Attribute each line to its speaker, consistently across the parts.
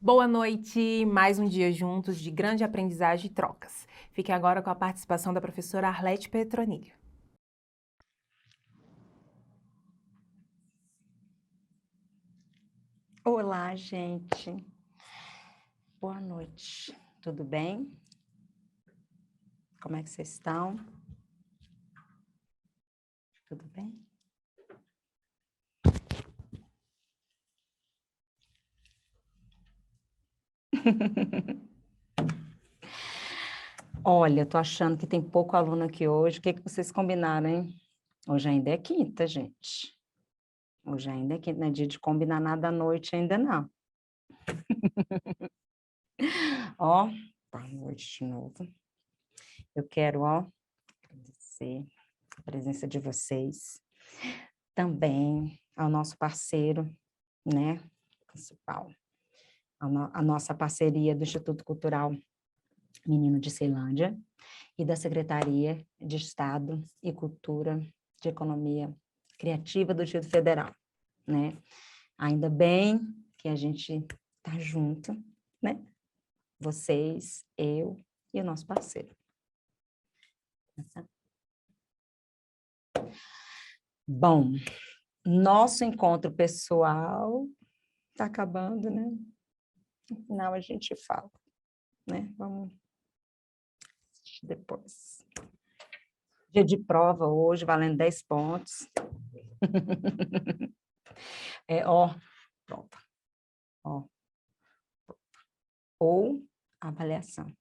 Speaker 1: Boa noite, mais um dia juntos de grande aprendizagem e trocas. Fique agora com a participação da professora Arlete Petronilho.
Speaker 2: Olá, gente. Boa noite. Tudo bem? Como é que vocês estão? Tudo bem? Olha, eu tô achando que tem pouco aluno aqui hoje. O que vocês combinaram, hein? Hoje ainda é quinta, gente. Hoje ainda é quinta, não é dia de combinar nada à noite ainda, não. Ó, boa noite de novo. Eu quero, agradecer a presença de vocês. Também ao nosso parceiro, né, principal. A nossa parceria do Instituto Cultural Menino de Ceilândia e da Secretaria de Estado e Cultura de Economia Criativa do Distrito Federal, né? Ainda bem que a gente tá junto, né? Vocês, eu e o nosso parceiro. Bom, nosso encontro pessoal tá acabando, né? No final a gente fala, né? Vamos assistir depois. Dia de prova hoje, valendo 10 pontos. Prova. Ou avaliação.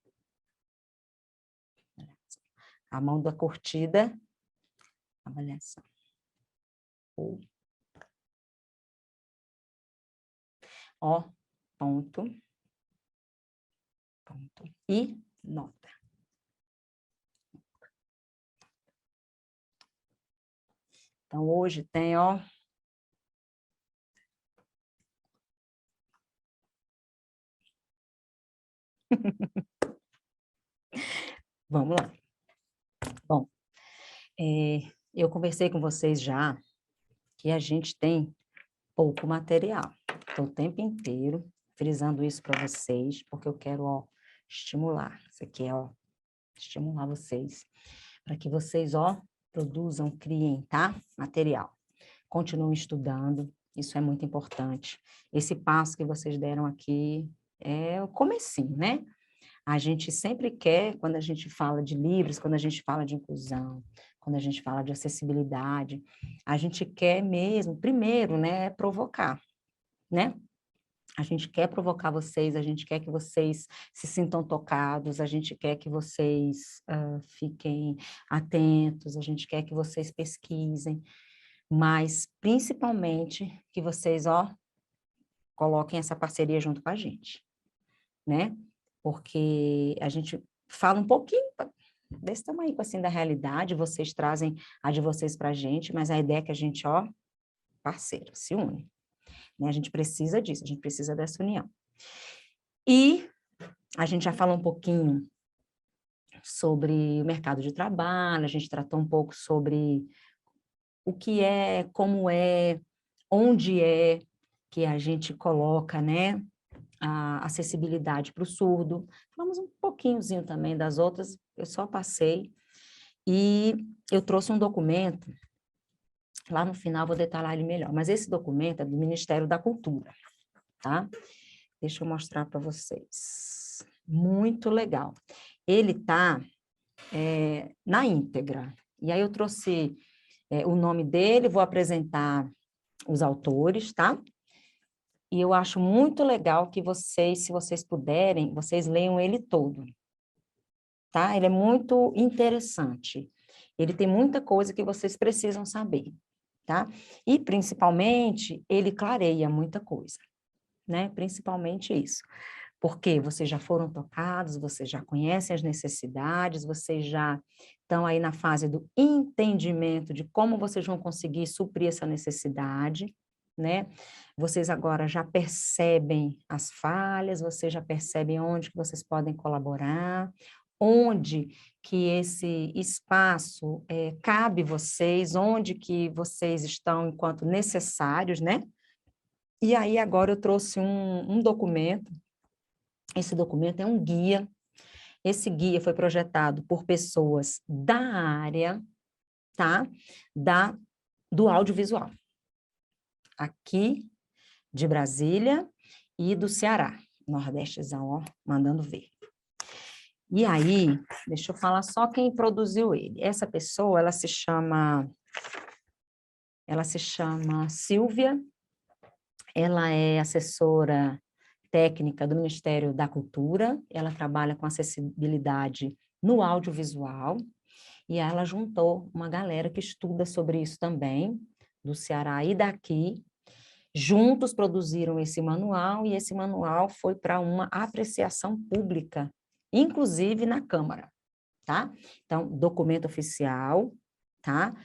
Speaker 2: A mão da curtida, avaliação. Ou. Ponto. E nota. Então, hoje tem, Vamos lá. Bom, eu conversei com vocês já que a gente tem pouco material. Estou o tempo inteiro frisando isso para vocês, porque eu quero, estimular. Isso aqui é, estimular vocês, para que vocês, produzam, criem, tá? Material. Continuem estudando, isso é muito importante. Esse passo que vocês deram aqui é o comecinho, né? A gente sempre quer, quando a gente fala de livros, quando a gente fala de inclusão, quando a gente fala de acessibilidade, a gente quer mesmo, primeiro, né, provocar, né? A gente quer provocar vocês, a gente quer que vocês se sintam tocados, a gente quer que vocês fiquem atentos, a gente quer que vocês pesquisem, mas principalmente que vocês, coloquem essa parceria junto com a gente, né? Porque a gente fala um pouquinho desse tamanho, assim, da realidade, vocês trazem a de vocês para a gente, mas a ideia é que a gente, parceiro, se une. Né? A gente precisa disso, a gente precisa dessa união. E a gente já falou um pouquinho sobre o mercado de trabalho, a gente tratou um pouco sobre o que é, como é, onde é que a gente coloca, né, a acessibilidade para o surdo. Falamos um pouquinhozinho também das outras, eu só passei. E eu trouxe um documento, lá no final vou detalhar ele melhor, mas esse documento é do Ministério da Cultura, tá? Deixa eu mostrar para vocês. Muito legal. Ele está na íntegra. E aí eu trouxe o nome dele, vou apresentar os autores, tá? E eu acho muito legal que vocês, se vocês puderem, vocês leiam ele todo, tá? Ele é muito interessante. Ele tem muita coisa que vocês precisam saber, tá? E, principalmente, ele clareia muita coisa, né? Principalmente isso. Porque vocês já foram tocados, vocês já conhecem as necessidades, vocês já estão aí na fase do entendimento de como vocês vão conseguir suprir essa necessidade, né? Vocês agora já percebem as falhas, vocês já percebem onde que vocês podem colaborar, onde que esse espaço cabe vocês, onde que vocês estão enquanto necessários, né? E aí agora eu trouxe um documento, esse documento é um guia, esse guia foi projetado por pessoas da área, tá? Do audiovisual, aqui de Brasília e do Ceará, Nordestezão, ó, mandando ver. E aí, deixa eu falar só quem produziu ele. Essa pessoa, ela se chama Silvia, ela é assessora técnica do Ministério da Cultura, ela trabalha com acessibilidade no audiovisual, e ela juntou uma galera que estuda sobre isso também, do Ceará e daqui. Juntos produziram esse manual, e esse manual foi para uma apreciação pública, inclusive na Câmara, tá? Então, documento oficial, tá?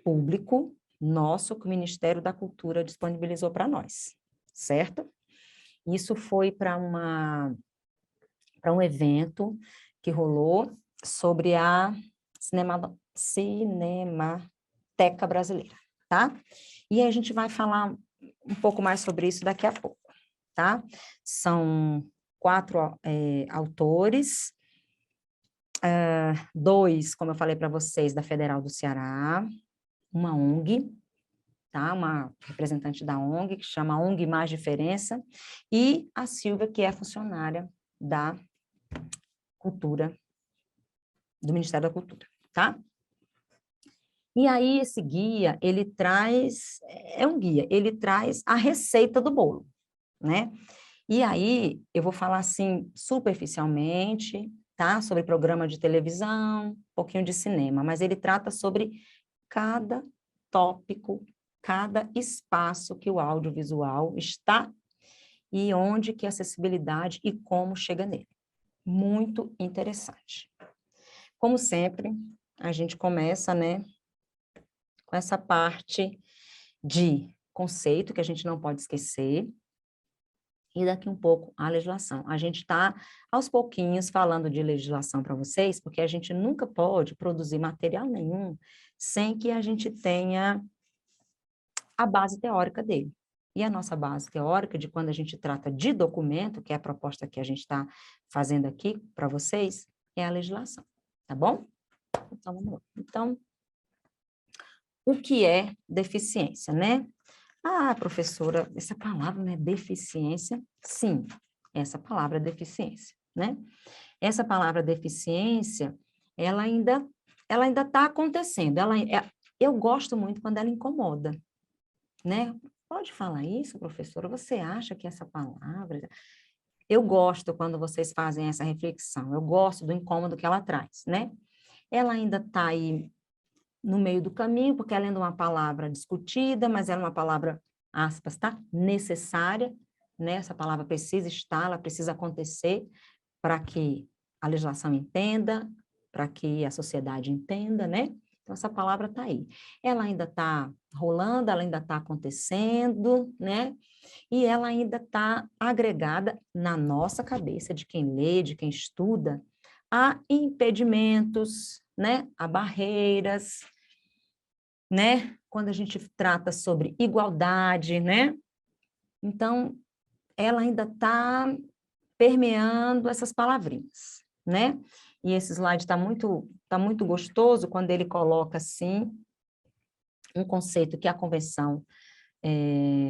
Speaker 2: Público, nosso, que o Ministério da Cultura disponibilizou para nós, certo? Isso foi para um evento que rolou sobre a Cinemateca Brasileira, tá? E a gente vai falar um pouco mais sobre isso daqui a pouco, tá? São 4 autores, 2, como eu falei para vocês, da Federal do Ceará, uma ONG, tá? Uma representante da ONG, que chama ONG Mais Diferença, e a Silvia, que é funcionária da Cultura, do Ministério da Cultura, tá? E aí, esse guia, ele traz, um guia, ele traz a receita do bolo, né? E aí, eu vou falar assim, superficialmente, tá? Sobre programa de televisão, um pouquinho de cinema, mas ele trata sobre cada tópico, cada espaço que o audiovisual está e onde que a acessibilidade e como chega nele. Muito interessante. Como sempre, a gente começa, né, com essa parte de conceito, que a gente não pode esquecer, e daqui um pouco a legislação. A gente está, aos pouquinhos, falando de legislação para vocês, porque a gente nunca pode produzir material nenhum sem que a gente tenha a base teórica dele. E a nossa base teórica, de quando a gente trata de documento, que é a proposta que a gente está fazendo aqui para vocês, é a legislação, tá bom? Então, vamos lá. Então, o que é deficiência, né? Ah, professora, essa palavra não é deficiência? Sim, essa palavra é deficiência, né? Essa palavra deficiência, ela ainda está acontecendo. Eu gosto muito quando ela incomoda, né? Pode falar isso, professora? Você acha que essa palavra... Eu gosto quando vocês fazem essa reflexão, eu gosto do incômodo que ela traz, né? Ela ainda está aí no meio do caminho, porque ela é uma palavra discutida, mas ela é uma palavra, aspas, tá? Necessária, né? Essa palavra precisa estar, ela precisa acontecer para que a legislação entenda, para que a sociedade entenda, né? Então, essa palavra está aí. Ela ainda está rolando, ela ainda está acontecendo, né? E ela ainda está agregada na nossa cabeça, de quem lê, de quem estuda, a impedimentos, né? A barreiras, né? Quando a gente trata sobre igualdade, né? Então, ela ainda está permeando essas palavrinhas, né? E esse slide está muito gostoso quando ele coloca, assim, um conceito que é a Convenção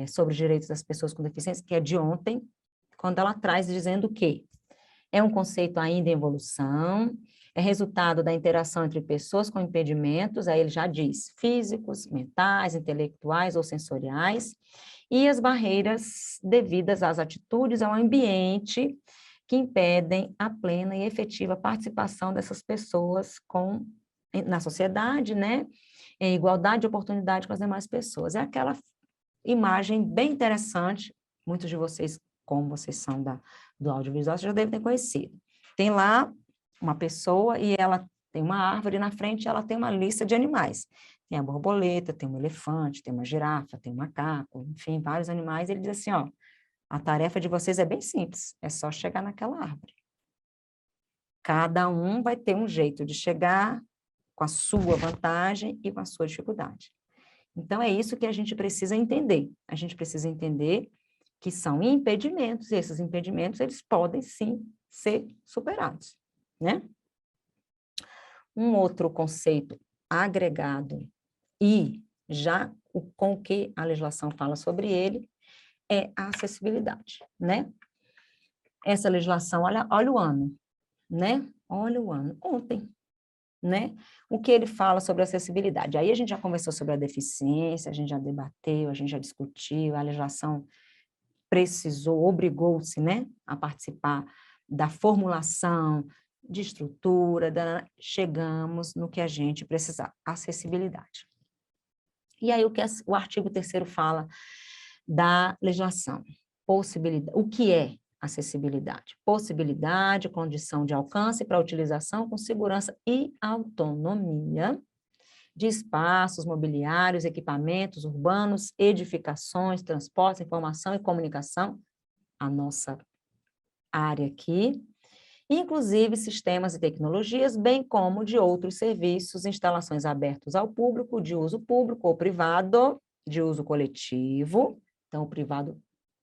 Speaker 2: sobre os Direitos das Pessoas com Deficiência, que é de ontem, quando ela traz dizendo que é um conceito ainda em evolução, é resultado da interação entre pessoas com impedimentos, aí ele já diz, físicos, mentais, intelectuais ou sensoriais, e as barreiras devidas às atitudes, ao ambiente que impedem a plena e efetiva participação dessas pessoas na sociedade, né? Em igualdade de oportunidade com as demais pessoas. É aquela imagem bem interessante, muitos de vocês, como vocês são do audiovisual, já devem ter conhecido. Tem lá uma pessoa e ela tem uma árvore na frente, ela tem uma lista de animais. Tem a borboleta, tem um elefante, tem uma girafa, tem um macaco, enfim, vários animais. Ele diz assim, ó, a tarefa de vocês é bem simples, é só chegar naquela árvore. Cada um vai ter um jeito de chegar com a sua vantagem e com a sua dificuldade. Então, é isso que a gente precisa entender. A gente precisa entender que são impedimentos, e esses impedimentos, eles podem, sim, ser superados, né? Um outro conceito agregado e já com o que a legislação fala sobre ele é a acessibilidade, né? Essa legislação, olha o ano, né? Olha o ano, ontem, né? O que ele fala sobre acessibilidade. Aí a gente já conversou sobre a deficiência, a gente já debateu, a gente já discutiu, a legislação precisou, obrigou-se, né, a participar da formulação, de estrutura, chegamos no que a gente precisar, acessibilidade. E aí o artigo 3º fala da legislação, possibilidade, o que é acessibilidade? Possibilidade, condição de alcance para utilização com segurança e autonomia de espaços, mobiliários, equipamentos urbanos, edificações, transportes, informação e comunicação, a nossa área aqui, inclusive sistemas e tecnologias, bem como de outros serviços, instalações abertas ao público, de uso público ou privado, de uso coletivo, então o privado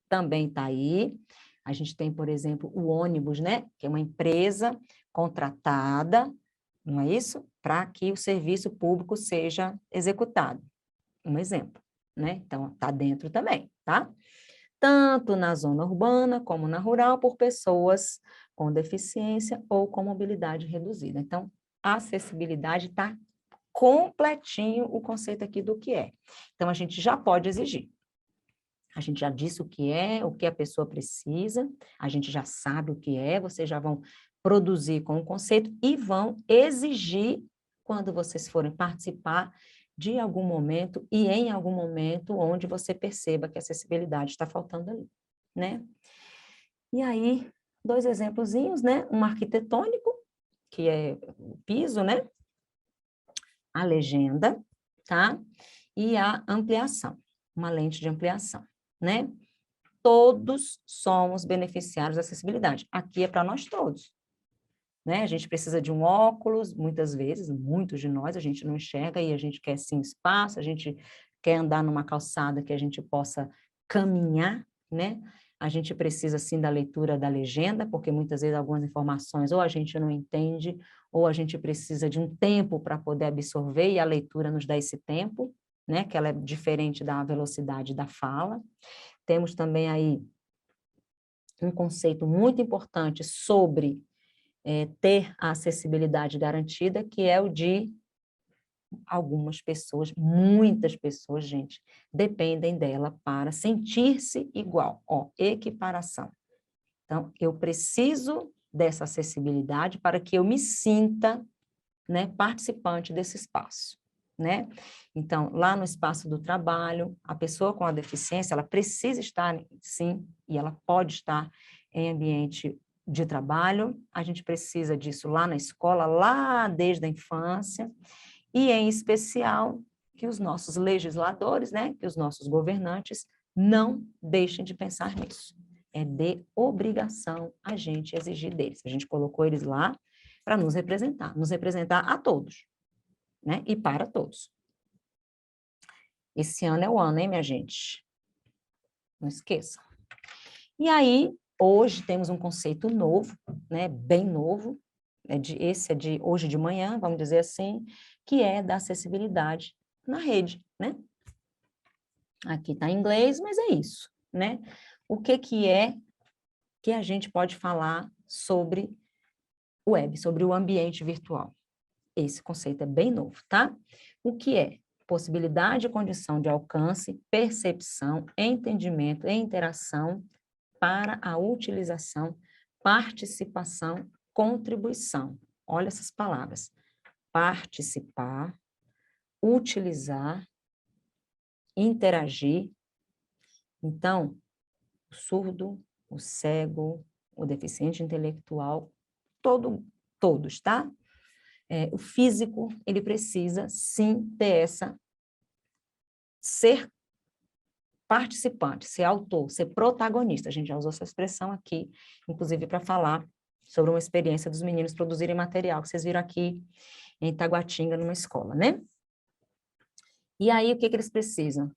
Speaker 2: também está aí. A gente tem, por exemplo, o ônibus, né, que é uma empresa contratada, não é isso? Para que o serviço público seja executado. Um exemplo, né? Então, está dentro também, tá? Tanto na zona urbana como na rural, por pessoas com deficiência ou com mobilidade reduzida. Então, a acessibilidade está completinho o conceito aqui do que é. Então, a gente já pode exigir. A gente já disse o que é, o que a pessoa precisa, a gente já sabe o que é, vocês já vão produzir com o conceito e vão exigir quando vocês forem participar de algum momento e em algum momento onde você perceba que a acessibilidade está faltando ali, né? E aí, 2 exemplozinhos, né? Um arquitetônico, que é o piso, né? A legenda, tá? E a ampliação, uma lente de ampliação, né? Todos somos beneficiários da acessibilidade. Aqui é para nós todos, né? A gente precisa de um óculos, muitas vezes, muitos de nós, a gente não enxerga e a gente quer, sim, espaço, a gente quer andar numa calçada que a gente possa caminhar, né? A gente precisa, sim, da leitura da legenda, porque muitas vezes algumas informações ou a gente não entende, ou a gente precisa de um tempo para poder absorver, e a leitura nos dá esse tempo, né? Que ela é diferente da velocidade da fala. Temos também aí um conceito muito importante sobre ter a acessibilidade garantida, que é o de algumas pessoas, muitas pessoas, gente, dependem dela para sentir-se igual, ó, equiparação. Então, eu preciso dessa acessibilidade para que eu me sinta, né, participante desse espaço, né? Então, lá no espaço do trabalho, a pessoa com a deficiência, ela precisa estar, sim, e ela pode estar em ambiente de trabalho, a gente precisa disso lá na escola, lá desde a infância, e em especial que os nossos legisladores, né, que os nossos governantes não deixem de pensar nisso. É de obrigação a gente exigir deles. A gente colocou eles lá para nos representar a todos, né, e para todos. Esse ano é o ano, hein, minha gente? Não esqueça. E aí, hoje temos um conceito novo, né, bem novo, esse é de hoje de manhã, vamos dizer assim, que é da acessibilidade na rede, né? Aqui está em inglês, mas é isso, né? O que é que a gente pode falar sobre o web, sobre o ambiente virtual? Esse conceito é bem novo, tá? O que é? Possibilidade e condição de alcance, percepção, entendimento e interação para a utilização, participação, contribuição. Olha essas palavras. Participar, utilizar, interagir. Então, o surdo, o cego, o deficiente intelectual, todos, tá? o físico, ele precisa, sim, ser participante, ser autor, ser protagonista. A gente já usou essa expressão aqui, inclusive para falar sobre uma experiência dos meninos produzirem material, que vocês viram aqui em Taguatinga, numa escola, né? E aí, o que eles precisam?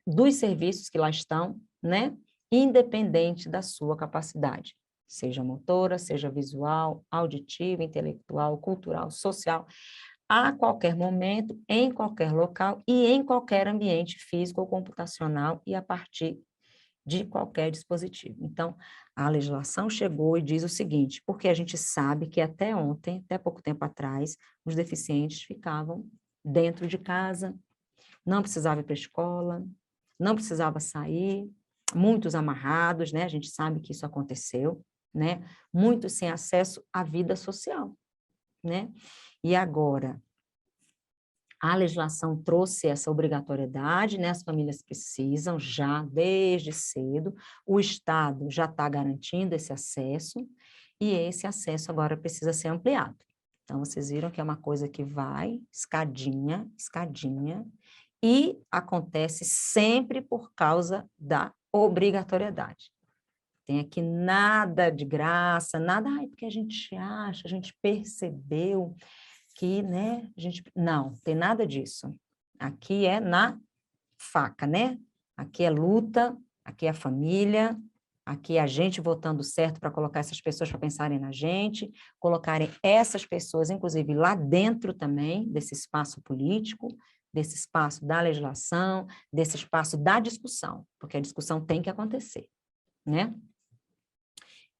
Speaker 2: Dos serviços que lá estão, né? Independente da sua capacidade, seja motora, seja visual, auditiva, intelectual, cultural, social, a qualquer momento, em qualquer local e em qualquer ambiente físico ou computacional e a partir de qualquer dispositivo. Então, a legislação chegou e diz o seguinte, porque a gente sabe que até ontem, até pouco tempo atrás, os deficientes ficavam dentro de casa, não precisava ir para a escola, não precisava sair, muitos amarrados, né? A gente sabe que isso aconteceu, né? Muitos sem acesso à vida social, né? E agora, a legislação trouxe essa obrigatoriedade, né? As famílias precisam já, desde cedo, o Estado já está garantindo esse acesso, e esse acesso agora precisa ser ampliado. Então, vocês viram que é uma coisa que vai, escadinha, escadinha, e acontece sempre por causa da obrigatoriedade. Tem aqui nada de graça, nada, porque a gente acha, a gente percebeu que, né, não, tem nada disso. Aqui é na faca, né? Aqui é luta, aqui é a família, aqui é a gente votando certo para colocar essas pessoas para pensarem na gente, colocarem essas pessoas, inclusive, lá dentro também, desse espaço político, desse espaço da legislação, desse espaço da discussão, porque a discussão tem que acontecer, né?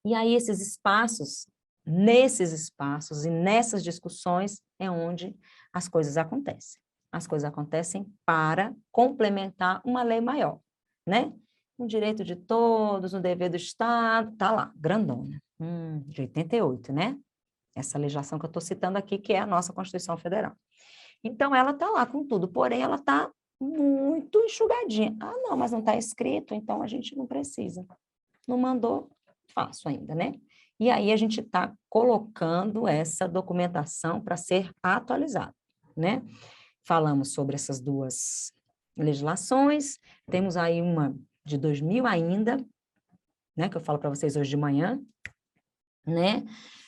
Speaker 2: E aí esses espaços, nesses espaços e nessas discussões é onde as coisas acontecem. As coisas acontecem para complementar uma lei maior, né? Um direito de todos, um dever do Estado, tá lá, grandona, de 88, né? Essa legislação que eu estou citando aqui, que é a nossa Constituição Federal. Então, ela está lá com tudo, porém, ela está muito enxugadinha. Ah, não, mas não está escrito, então a gente não precisa. Não mandou, faço ainda, né? E aí a gente está colocando essa documentação para ser atualizada, né? Falamos sobre essas duas legislações, temos aí uma de 2000 ainda, né? Que eu falo para vocês hoje de manhã, né?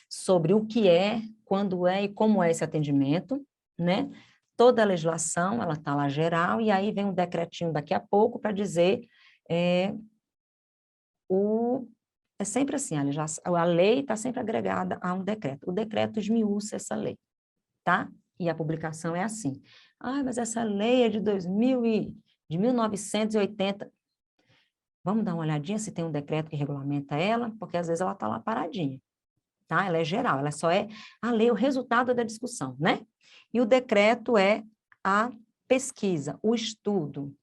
Speaker 2: Sobre o que é, quando é e como é esse atendimento, né? Toda a legislação, ela está lá geral, e aí vem um decretinho daqui a pouco para dizer... É sempre assim, a lei está sempre agregada a um decreto. O decreto esmiuça essa lei, tá? E a publicação é assim. Ah, mas essa lei é de 1980. Vamos dar uma olhadinha se tem um decreto que regulamenta ela, porque às vezes ela está lá paradinha, tá? Ela é geral, ela só é a lei, o resultado da discussão, né? E o decreto é a pesquisa, o estudo,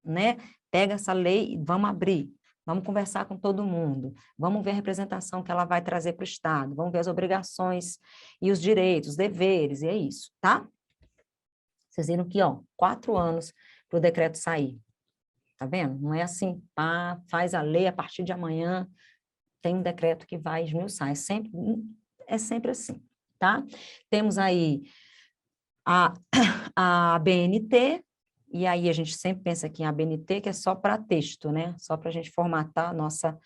Speaker 2: né? Pega essa lei e vamos abrir. Vamos conversar com todo mundo, vamos ver a representação que ela vai trazer para o Estado, vamos ver as obrigações e os direitos, os deveres, e é isso, tá? Vocês viram que, ó, 4 anos para o decreto sair, tá vendo? Não é assim, pá, faz a lei a partir de amanhã, tem um decreto que vai esmiuçar, é sempre assim, tá? Temos aí a BNT, e aí a gente sempre pensa aqui em ABNT, que é só para texto, né? Só para a gente formatar a nossa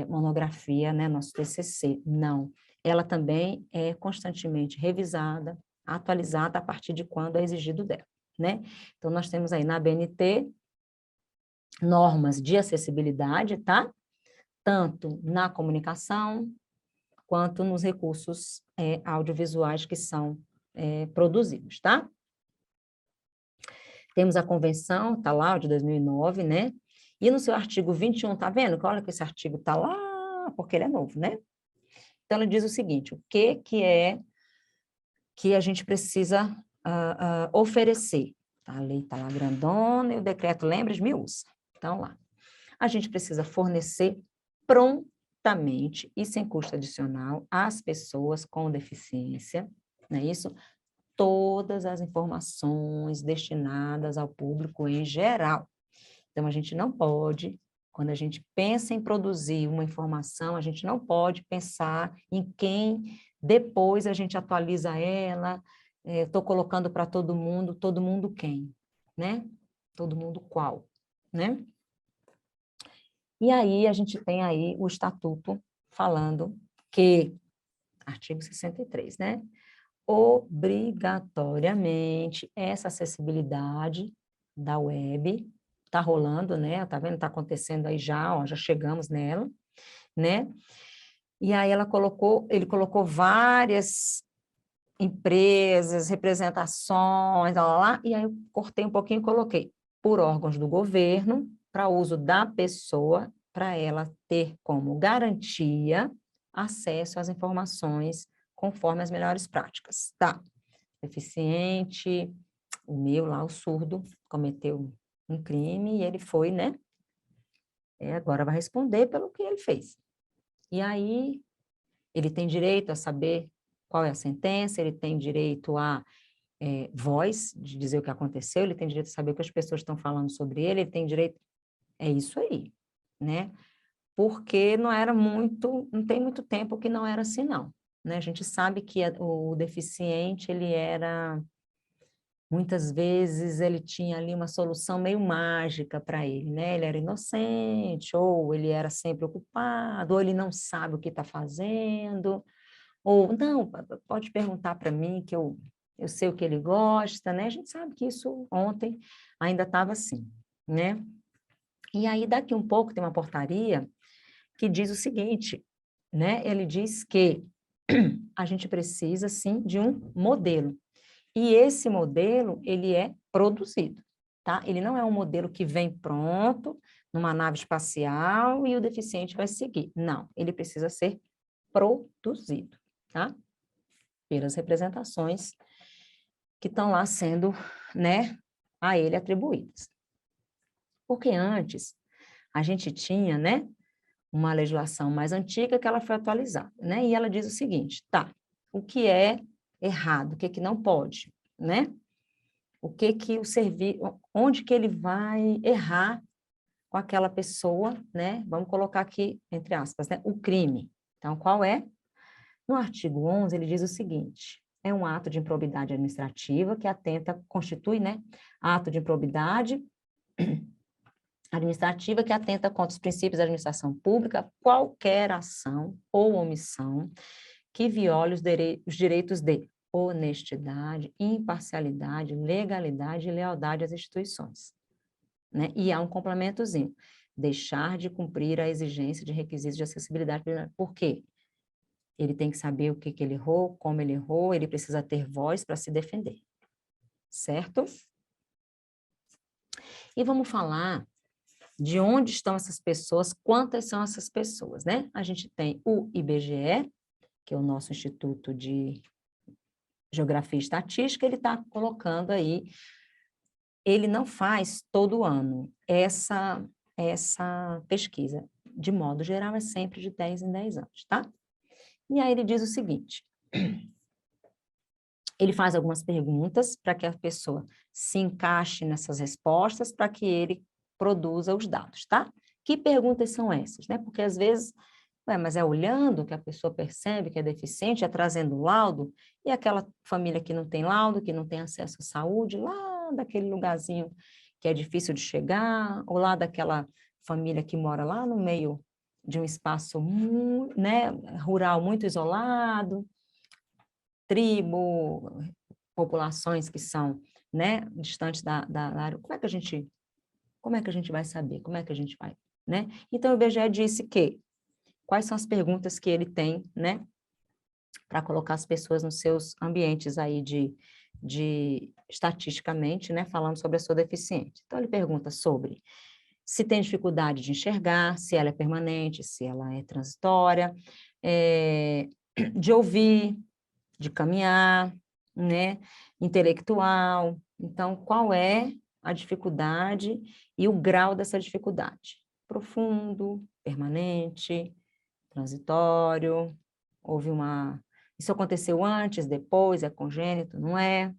Speaker 2: monografia, né? Nosso TCC. Não. Ela também é constantemente revisada, atualizada a partir de quando é exigido dela, né? Então, nós temos aí na ABNT normas de acessibilidade, tá? Tanto na comunicação, quanto nos recursos audiovisuais que são produzidos, tá? Temos a convenção, tá lá, de 2009, né? E no seu artigo 21, tá vendo? Olha que esse artigo tá lá, porque ele é novo, né? Então, ele diz o seguinte, o que é que a gente precisa oferecer? A lei tá lá grandona e o decreto, lembra, esmiuça. Então, lá. A gente precisa fornecer prontamente e sem custo adicional às pessoas com deficiência, não é isso? Todas as informações destinadas ao público em geral. Então, a gente não pode, quando a gente pensa em produzir uma informação, a gente não pode pensar em quem Depois a gente atualiza ela, estou colocando para todo mundo quem? Né? Todo mundo qual? Né? E aí a gente tem aí o estatuto falando que, artigo 63, né? Obrigatoriamente essa acessibilidade da web está rolando, né? Tá vendo? Está acontecendo aí já, ó, já chegamos nela, né? E aí ele colocou várias empresas, representações, lá, e aí eu cortei um pouquinho e coloquei por órgãos do governo, para uso da pessoa, para ela ter como garantia acesso às informações conforme as melhores práticas, tá? Deficiente, o meu lá, o surdo, cometeu um crime e ele foi, né? Agora vai responder pelo que ele fez. E aí, ele tem direito a saber qual é a sentença, ele tem direito a voz, de dizer o que aconteceu, ele tem direito a saber o que as pessoas estão falando sobre ele tem direito... É isso aí, né? Porque não tem muito tempo que não era assim, não. Né? A gente sabe que o deficiente, ele era... Muitas vezes ele tinha ali uma solução meio mágica para ele, né? Ele era inocente, ou ele era sempre ocupado, ou ele não sabe o que está fazendo, ou não, pode perguntar para mim que eu sei o que ele gosta, né? A gente sabe que isso ontem ainda estava assim, né? E aí daqui um pouco tem uma portaria que diz o seguinte, né? Ele diz que a gente precisa, sim, de um modelo. E esse modelo, ele é produzido, tá? Ele não é um modelo que vem pronto, numa nave espacial, e o deficiente vai seguir. Não, ele precisa ser produzido, tá? Pelas representações que estão lá sendo, né, a ele atribuídas. Porque antes, a gente tinha, né, uma legislação mais antiga que ela foi atualizada, né? E ela diz o seguinte, tá, o que é errado, o que é que não pode, né? O que que o serviço, onde que ele vai errar com aquela pessoa, né? Vamos colocar aqui, entre aspas, né? O crime. Então, qual é? No artigo 11, ele diz o seguinte, é um ato de improbidade administrativa que constitui, né? Ato de improbidade administrativa que atenta contra os princípios da administração pública, qualquer ação ou omissão que viole os direitos de honestidade, imparcialidade, legalidade e lealdade às instituições. Né? E há um complementozinho, deixar de cumprir a exigência de requisitos de acessibilidade. Por quê? Ele tem que saber o que ele errou, como ele errou, ele precisa ter voz para se defender. Certo? E vamos falar de onde estão essas pessoas, quantas são essas pessoas, né? A gente tem o IBGE, que é o nosso Instituto de Geografia e Estatística, ele está colocando aí, ele não faz todo ano essa pesquisa, de modo geral é sempre de 10 em 10 anos, tá? E aí ele diz o seguinte, ele faz algumas perguntas para que a pessoa se encaixe nessas respostas, para que ele produza os dados, tá? Que perguntas são essas, né? Porque às vezes, mas é olhando que a pessoa percebe que é deficiente, é trazendo laudo, e aquela família que não tem laudo, que não tem acesso à saúde, lá daquele lugarzinho que é difícil de chegar, ou lá daquela família que mora lá no meio de um espaço, né, rural muito isolado, tribo, populações que são, né, distantes da área, como é que a gente vai saber? Como é que a gente vai, né? Então, o IBGE disse que quais são as perguntas que ele tem, né, para colocar as pessoas nos seus ambientes aí de estatisticamente, né, falando sobre a sua deficiência. Então, ele pergunta sobre se tem dificuldade de enxergar, se ela é permanente, se ela é transitória, de ouvir, de caminhar, né, intelectual. Então, qual é a dificuldade e o grau dessa dificuldade? Profundo, permanente, transitório, houve uma... Isso aconteceu antes, depois, é congênito, não é?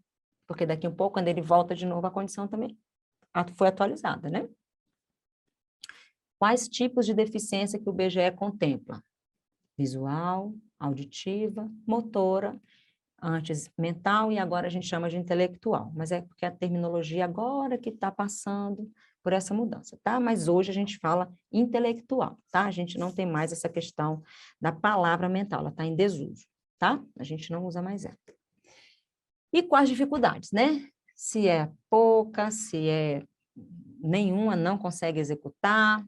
Speaker 2: Porque daqui a pouco, quando ele volta de novo, a condição também foi atualizada, né? Quais tipos de deficiência que o IBGE contempla? Visual, auditiva, motora, antes mental e agora a gente chama de intelectual, mas é porque a terminologia agora que está passando por essa mudança, tá? Mas hoje a gente fala intelectual, tá? A gente não tem mais essa questão da palavra mental, ela está em desuso, tá? A gente não usa mais ela. E quais dificuldades, né? Se é pouca, se é nenhuma, não consegue executar,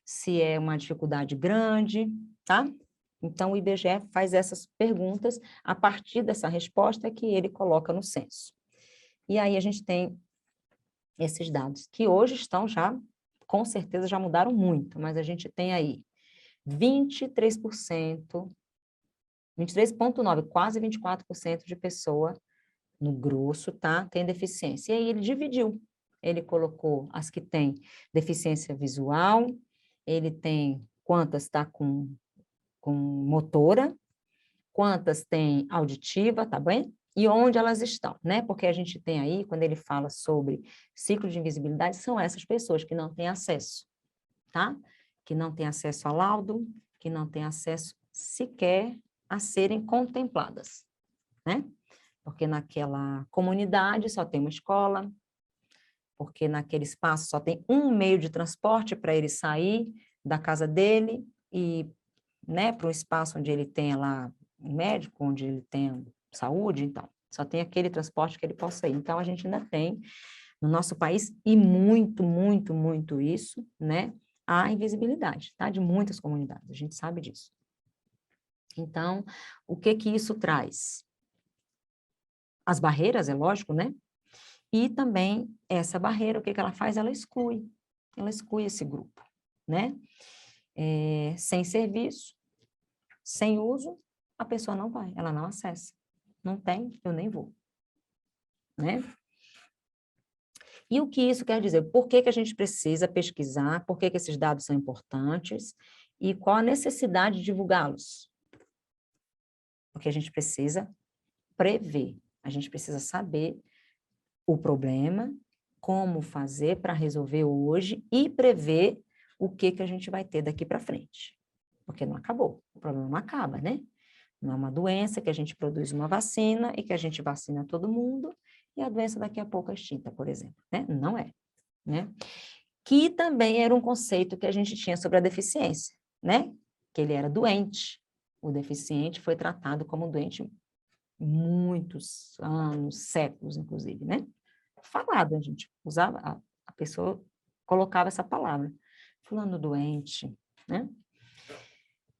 Speaker 2: se é uma dificuldade grande, tá? Então, o IBGE faz essas perguntas a partir dessa resposta que ele coloca no censo. E aí a gente tem esses dados, que hoje estão já, com certeza, já mudaram muito, mas a gente tem aí 23%, 23,9%, quase 24% de pessoa, no grosso, tá? Tem deficiência. E aí ele dividiu. Ele colocou as que têm deficiência visual, ele tem quantas está com motora, quantas têm auditiva, tá bem? E onde elas estão, né? Porque a gente tem aí, quando ele fala sobre ciclo de invisibilidade, são essas pessoas que não têm acesso, tá? Que não têm acesso a laudo, que não têm acesso sequer a serem contempladas, né? Porque naquela comunidade só tem uma escola, porque naquele espaço só tem um meio de transporte para ele sair da casa dele e, né, para um espaço onde ele tenha lá um médico, onde ele tenha saúde, então, só tem aquele transporte que ele possa ir. Então, a gente ainda tem, no nosso país, e muito, muito, muito isso, né, a invisibilidade, tá, de muitas comunidades, a gente sabe disso. Então, o que que isso traz? As barreiras, é lógico, né? E também essa barreira, o que que ela faz? Ela exclui esse grupo, né? Sem serviço, sem uso, a pessoa não vai, ela não acessa. Não tem, eu nem vou, né? E o que isso quer dizer? Por que que a gente precisa pesquisar? Por que que esses dados são importantes? E qual a necessidade de divulgá-los? Porque a gente precisa prever, a gente precisa saber o problema, como fazer para resolver hoje e prever o que que a gente vai ter daqui para frente. Porque não acabou, o problema não acaba, né? Não é uma doença que a gente produz uma vacina e que a gente vacina todo mundo e a doença daqui a pouco é extinta, por exemplo, né? Não é, né? Que também era um conceito que a gente tinha sobre a deficiência, né? Que ele era doente. O deficiente foi tratado como doente muitos anos, séculos, inclusive, né? Falado, a gente usava, a pessoa colocava essa palavra, fulano doente, né?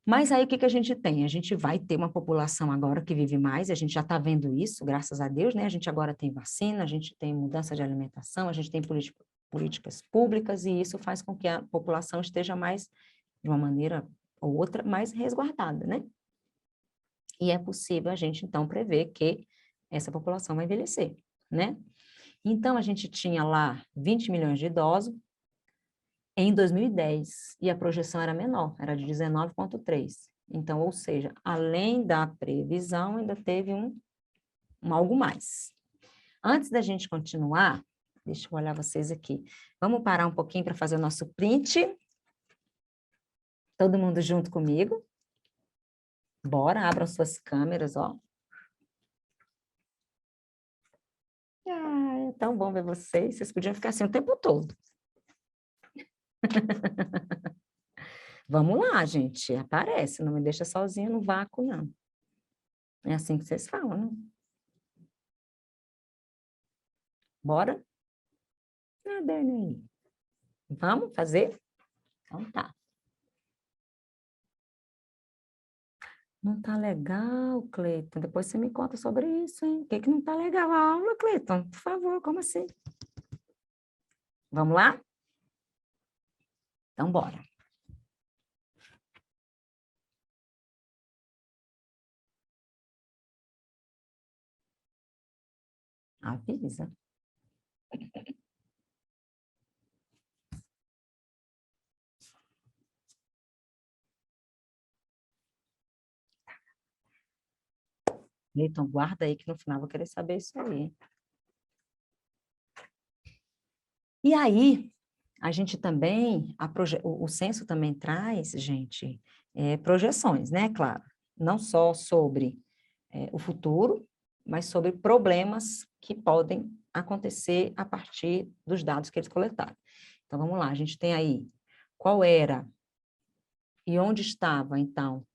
Speaker 2: Mas aí o que que a gente tem? A gente vai ter uma população agora que vive mais, a gente já está vendo isso, graças a Deus, né? A gente agora tem vacina, a gente tem mudança de alimentação, a gente tem políticas públicas e isso faz com que a população esteja mais, de uma maneira ou outra, mais resguardada, né? E é possível a gente, então, prever que essa população vai envelhecer, né? Então, a gente tinha lá 20 milhões de idosos em 2010, e a projeção era menor, era de 19,3. Então, ou seja, além da previsão, ainda teve um algo mais. Antes da gente continuar, deixa eu olhar vocês aqui. Vamos parar um pouquinho para fazer o nosso print. Todo mundo junto comigo. Bora, abram suas câmeras, ó. Ah, é tão bom ver vocês. Vocês podiam ficar assim o tempo todo. Vamos lá, gente. Aparece, não me deixa sozinha no vácuo, não. É assim que vocês falam, né? Bora? Ah, Dani. Vamos fazer? Então tá. Não tá legal, Cleiton. Depois você me conta sobre isso, hein? O que que não tá legal a aula, Cleiton? Por favor, como assim? Vamos lá? Então, bora. Avisa. Cleiton, guarda aí que no final eu vou querer saber isso aí. E aí, a gente também, o censo também traz, gente, projeções, né? Claro. não só sobre o futuro, mas sobre problemas que podem acontecer a partir dos dados que eles coletaram. Então, vamos lá, a gente tem aí qual era e onde estava, então,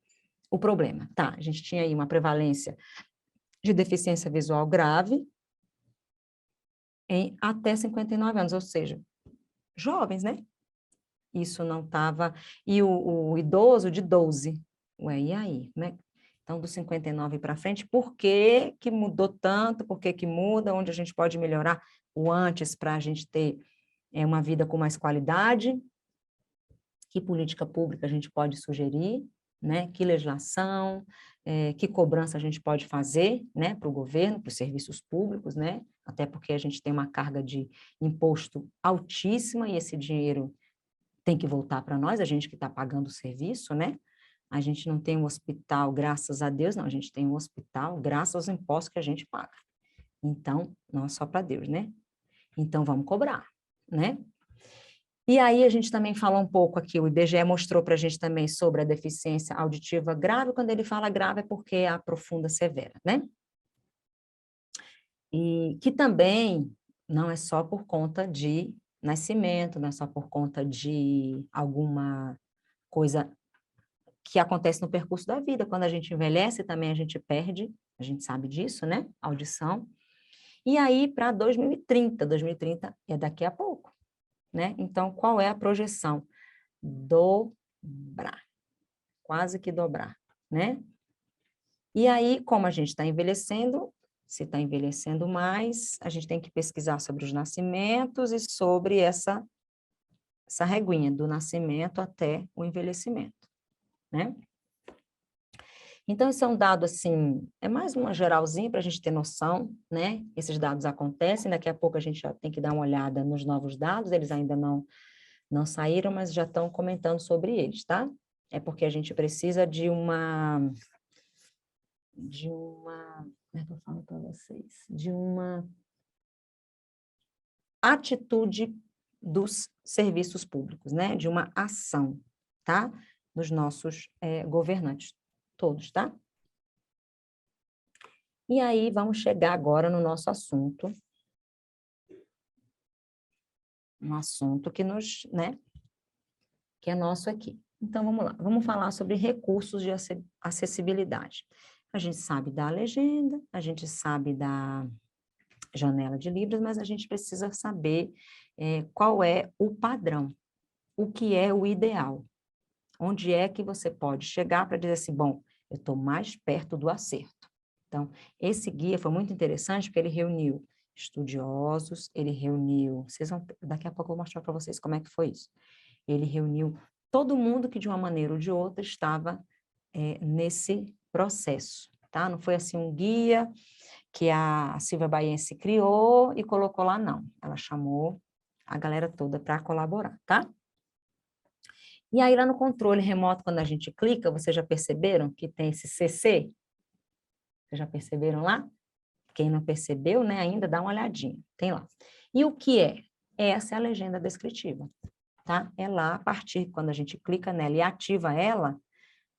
Speaker 2: o problema. Tá, a gente tinha aí uma prevalência de deficiência visual grave em até 59 anos, ou seja, jovens, né? Isso não estava... E o idoso de 12. Ué, e aí? Né? Então, dos 59 para frente, por que que mudou tanto? Por que que muda? Onde a gente pode melhorar o antes para a gente ter uma vida com mais qualidade? Que política pública a gente pode sugerir? Né? Que legislação, que cobrança a gente pode fazer, né, para o governo, para os serviços públicos, né? Até porque a gente tem uma carga de imposto altíssima e esse dinheiro tem que voltar para nós, a gente que está pagando o serviço, né? A gente não tem um hospital, graças a Deus, não, a gente tem um hospital graças aos impostos que a gente paga. Então, não é só para Deus, né? Então, vamos cobrar, né? E aí, a gente também falou um pouco aqui, o IBGE mostrou para a gente também sobre a deficiência auditiva grave, quando ele fala grave é porque é a profunda severa, né? E que também não é só por conta de nascimento, não é só por conta de alguma coisa que acontece no percurso da vida. Quando a gente envelhece, também a gente perde, a gente sabe disso, né? Audição. E aí, para 2030 é daqui a pouco, né? Então, qual é a projeção? Dobrar, quase que dobrar, né? E aí, como a gente está envelhecendo, se está envelhecendo mais, a gente tem que pesquisar sobre os nascimentos e sobre essa reguinha do nascimento até o envelhecimento, né? Então, isso é um dado, assim, é mais uma geralzinha para a gente ter noção, né? Esses dados acontecem, daqui a pouco a gente já tem que dar uma olhada nos novos dados, eles ainda não saíram, mas já estão comentando sobre eles, tá? É porque a gente precisa de uma, como é que eu falo para vocês? De uma atitude dos serviços públicos, né? De uma ação, tá? Dos nossos governantes, todos, tá? E aí, vamos chegar agora no nosso assunto, um assunto que nos, né? Que é nosso aqui. Então, vamos lá, vamos falar sobre recursos de acessibilidade. A gente sabe da legenda, a gente sabe da janela de Libras, mas a gente precisa saber qual é o padrão, o que é o ideal. Onde é que você pode chegar para dizer assim, bom, eu estou mais perto do acerto. Então, esse guia foi muito interessante porque ele reuniu estudiosos, ele reuniu... daqui a pouco eu vou mostrar para vocês como é que foi isso. Ele reuniu todo mundo que, de uma maneira ou de outra, estava nesse processo, tá? Não foi assim um guia que a Silvia Baiense criou e colocou lá, não. Ela chamou a galera toda para colaborar, tá? E aí, lá no controle remoto, quando a gente clica, vocês já perceberam que tem esse CC? Vocês já perceberam lá? Quem não percebeu, né, ainda dá uma olhadinha. Tem lá. E o que é? Essa é a legenda descritiva, tá? É lá, a partir, quando a gente clica nela e ativa ela,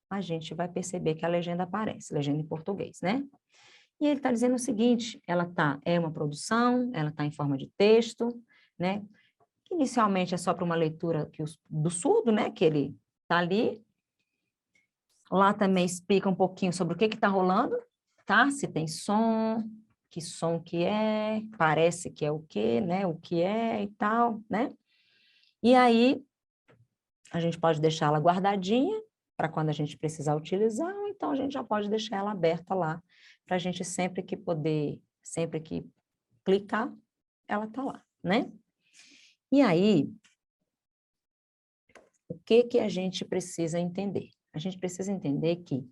Speaker 2: a gente vai perceber que a legenda aparece, legenda em português, né? E ele está dizendo o seguinte, é uma produção, ela está em forma de texto, né? Inicialmente é só para uma leitura do surdo, né? Que ele está ali. Lá também explica um pouquinho sobre o que está rolando, tá? Se tem som que é, parece que é o quê, né? O que é e tal, né? E aí, a gente pode deixar ela guardadinha para quando a gente precisar utilizar, ou então a gente já pode deixar ela aberta lá, para a gente sempre que clicar, ela está lá, né? E aí, o que a gente precisa entender? A gente precisa entender que,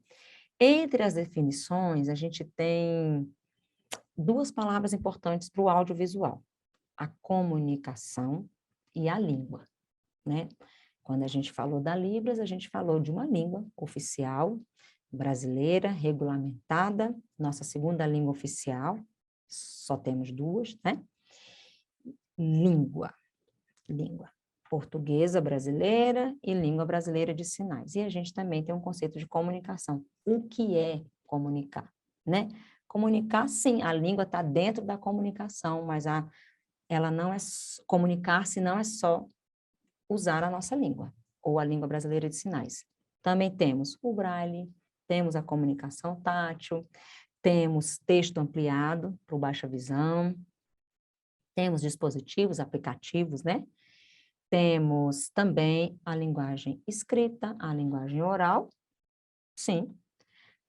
Speaker 2: entre as definições, a gente tem duas palavras importantes para o audiovisual: a comunicação e a língua, né? Quando a gente falou da Libras, a gente falou de uma língua oficial, brasileira, regulamentada, nossa segunda língua oficial, só temos duas, né? Língua. portuguesa brasileira e língua brasileira de sinais. E a gente também tem um conceito de comunicação. O que é comunicar, né? Comunicar, sim, a língua está dentro da comunicação, mas ela não é comunicar-se, não é só usar a nossa língua, ou a língua brasileira de sinais. Também temos o braille, temos a comunicação tátil, temos texto ampliado para o baixa visão, temos dispositivos, aplicativos, né? Temos também a linguagem escrita, a linguagem oral, sim.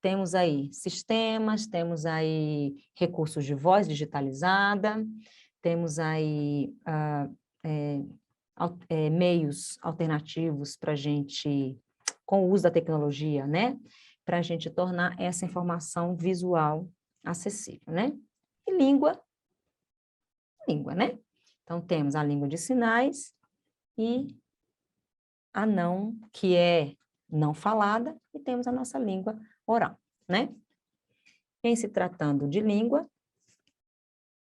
Speaker 2: Temos aí sistemas, temos aí recursos de voz digitalizada, temos aí meios alternativos para a gente, com o uso da tecnologia, né? Para a gente tornar essa informação visual acessível, né? E língua, né? Então, temos a língua de sinais e a não, que é não falada, e temos a nossa língua oral, né? Em se tratando de língua,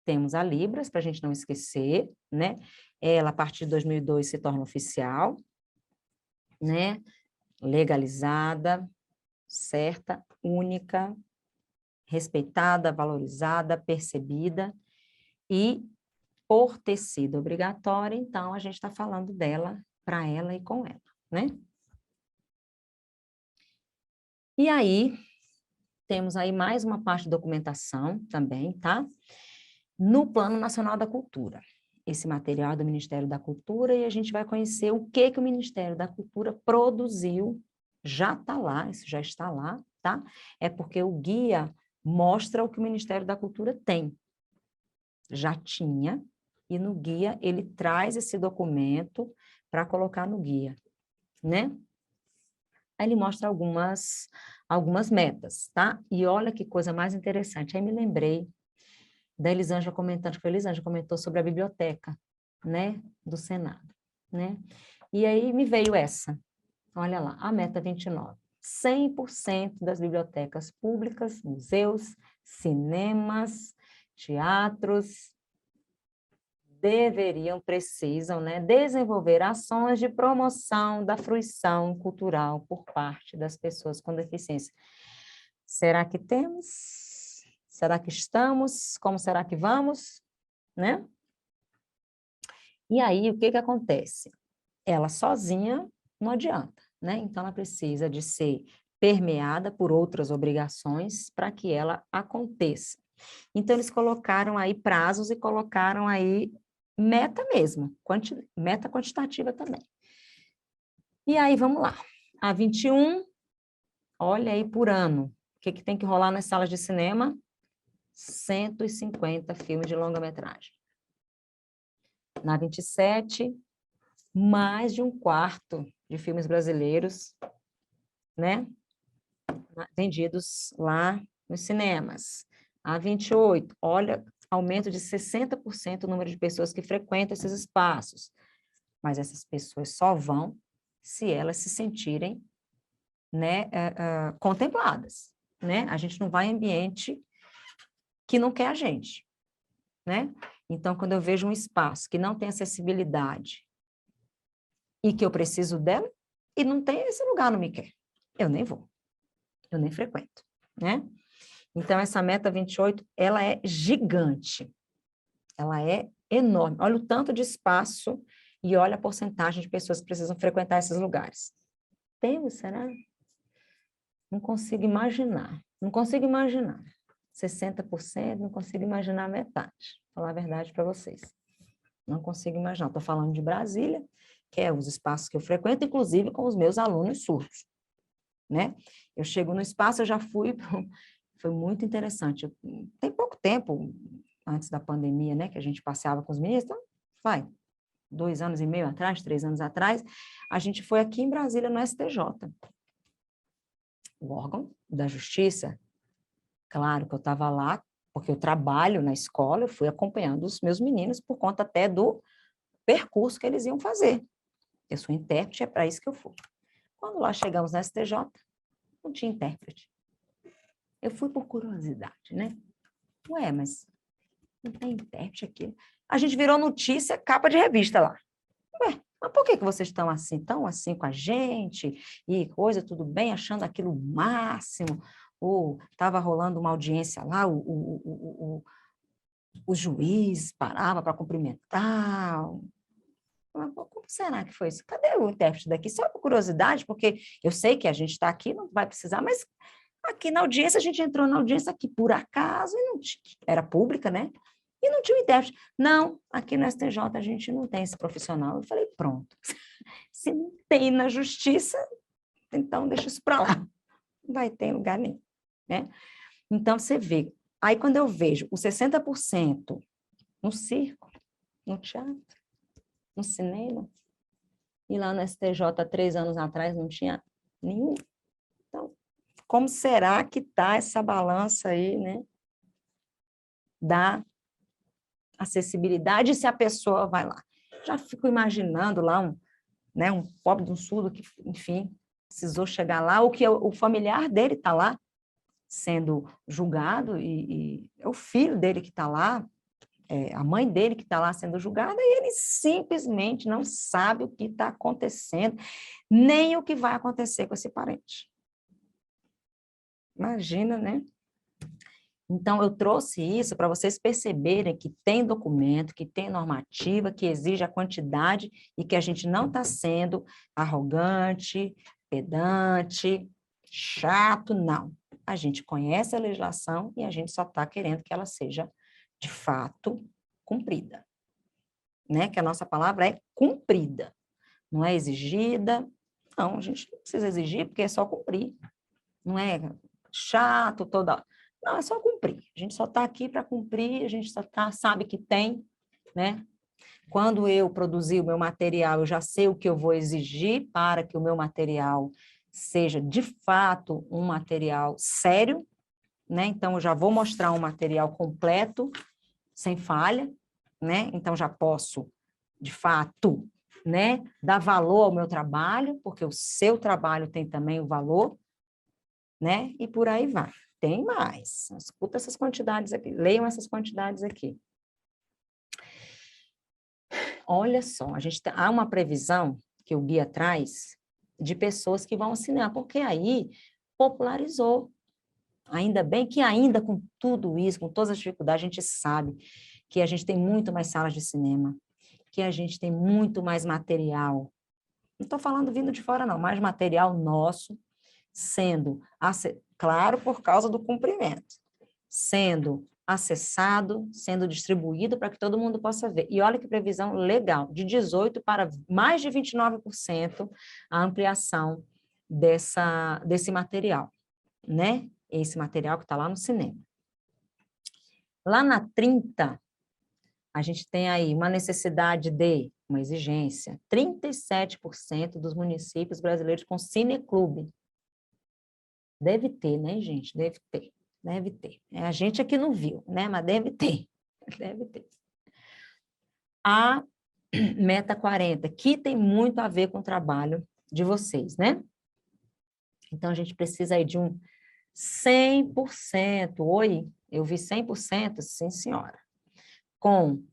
Speaker 2: temos a Libras, para a gente não esquecer, né? Ela, a partir de 2002, se torna oficial, né? Legalizada, certa, única, respeitada, valorizada, percebida, e por ter sido obrigatória, então a gente está falando dela, para ela e com ela, né? E aí, temos aí mais uma parte de documentação também, tá? No Plano Nacional da Cultura. Esse material é do Ministério da Cultura e a gente vai conhecer o que o Ministério da Cultura produziu, já está lá, isso já está lá, tá? É porque o guia mostra o que o Ministério da Cultura tem. Já tinha, e no guia ele traz esse documento para colocar no guia, né? Aí ele mostra algumas metas, tá? E olha que coisa mais interessante. Aí me lembrei da Elisângela comentando, que a Elisângela comentou sobre a biblioteca, né? Do Senado, né? E aí me veio essa. Olha lá, a meta 29. 100% das bibliotecas públicas, museus, cinemas, teatros, precisam, né, desenvolver ações de promoção da fruição cultural por parte das pessoas com deficiência. Será que temos? Será que estamos? Como será que vamos? Né? E aí, o que acontece? Ela sozinha não adianta, né? Então, ela precisa de ser permeada por outras obrigações para que ela aconteça. Então, eles colocaram aí prazos e colocaram aí meta mesmo, meta quantitativa também. E aí, vamos lá. A 21, olha aí por ano. O que tem que rolar nas salas de cinema? 150 filmes de longa-metragem. Na 27, mais de 1/4 de filmes brasileiros, né? Vendidos lá nos cinemas. A 28, olha, aumento de 60% o número de pessoas que frequentam esses espaços. Mas essas pessoas só vão se elas se sentirem, né, contempladas, né? A gente não vai em ambiente que não quer a gente, né? Então, quando eu vejo um espaço que não tem acessibilidade e que eu preciso dela, e não tem, esse lugar não me quer, eu nem vou, eu nem frequento, né? Então, essa meta 28, ela é gigante, ela é enorme. Olha o tanto de espaço e olha a porcentagem de pessoas que precisam frequentar esses lugares. Temos, será? Não consigo imaginar. Não consigo imaginar. 60%, não consigo imaginar metade. Vou falar a verdade para vocês. Não consigo imaginar. Estou falando de Brasília, que é os espaços que eu frequento, inclusive com os meus alunos surdos, né? Eu chego no espaço, eu já fui... Foi muito interessante. Tem pouco tempo, antes da pandemia, né, que a gente passeava com os meninos, então, 2 anos e meio atrás, 3 anos atrás, a gente foi aqui em Brasília, no STJ. O órgão da Justiça. Claro que eu estava lá, porque eu trabalho na escola, eu fui acompanhando os meus meninos por conta até do percurso que eles iam fazer. Eu sou intérprete, é para isso que eu fui. Quando lá chegamos na STJ, não tinha intérprete. Eu fui por curiosidade, né? Ué, mas não tem intérprete aqui. A gente virou notícia, capa de revista lá. Ué, Mas por que que vocês estão assim, tão assim com a gente? E coisa, tudo bem, achando aquilo o máximo? Ou estava rolando uma audiência lá, o juiz parava para cumprimentar. Mas, pô, como será que foi isso? Cadê o intérprete daqui? Só por curiosidade, porque eu sei que a gente está aqui, não vai precisar, mas aqui na audiência, a gente entrou na audiência aqui por acaso, e não era pública, né? E não tinha o intérprete. Não, aqui no STJ a gente não tem esse profissional. Eu falei, pronto. Se não tem na justiça, então deixa isso para lá. Não vai ter lugar nenhum, né? Então, você vê. Aí, quando eu vejo os 60% no circo, no teatro, no cinema, e lá no STJ, 3 anos atrás, não tinha nenhum. Então, como será que está essa balança aí, né? Da acessibilidade, se a pessoa vai lá. Já fico imaginando lá um pobre de um surdo que, enfim, precisou chegar lá, ou que o familiar dele está lá sendo julgado, e é o filho dele que está lá, a mãe dele que está lá sendo julgada, e ele simplesmente não sabe o que está acontecendo, nem o que vai acontecer com esse parente. Imagina, né? Então, eu trouxe isso para vocês perceberem que tem documento, que tem normativa, que exige a quantidade e que a gente não está sendo arrogante, pedante, chato, não. A gente conhece a legislação e a gente só está querendo que ela seja, de fato, cumprida. Né? Que a nossa palavra é cumprida, não é exigida. Não, a gente não precisa exigir, porque é só cumprir. Não é chato toda hora. Não, é só cumprir. A gente só está aqui para cumprir, a gente só sabe que tem, né? Quando eu produzir o meu material, eu já sei o que eu vou exigir para que o meu material seja, de fato, um material sério, né? Então, eu já vou mostrar um material completo, sem falha, né? Então, já posso, de fato, né, dar valor ao meu trabalho, porque o seu trabalho tem também o valor, né? E por aí vai. Tem mais. Escuta essas quantidades aqui, leiam essas quantidades aqui. Olha só, há uma previsão que o guia traz de pessoas que vão ao cinema, porque aí popularizou. Ainda bem que ainda com tudo isso, com todas as dificuldades, a gente sabe que a gente tem muito mais salas de cinema, que a gente tem muito mais material. Não estou falando vindo de fora, não, mais material nosso, sendo, claro, por causa do cumprimento, sendo acessado, sendo distribuído para que todo mundo possa ver. E olha que previsão legal, de 18% para mais de 29% a ampliação desse material, né? Esse material que está lá no cinema. Lá na 30, a gente tem aí uma necessidade de, uma exigência, 37% dos municípios brasileiros com cineclube. Deve ter, né, gente? Deve ter, deve ter. A gente aqui não viu, né? Mas deve ter, deve ter. A meta 40, que tem muito a ver com o trabalho de vocês, né? Então, a gente precisa aí de um 100%. Oi, eu vi 100%? Sim, senhora. Com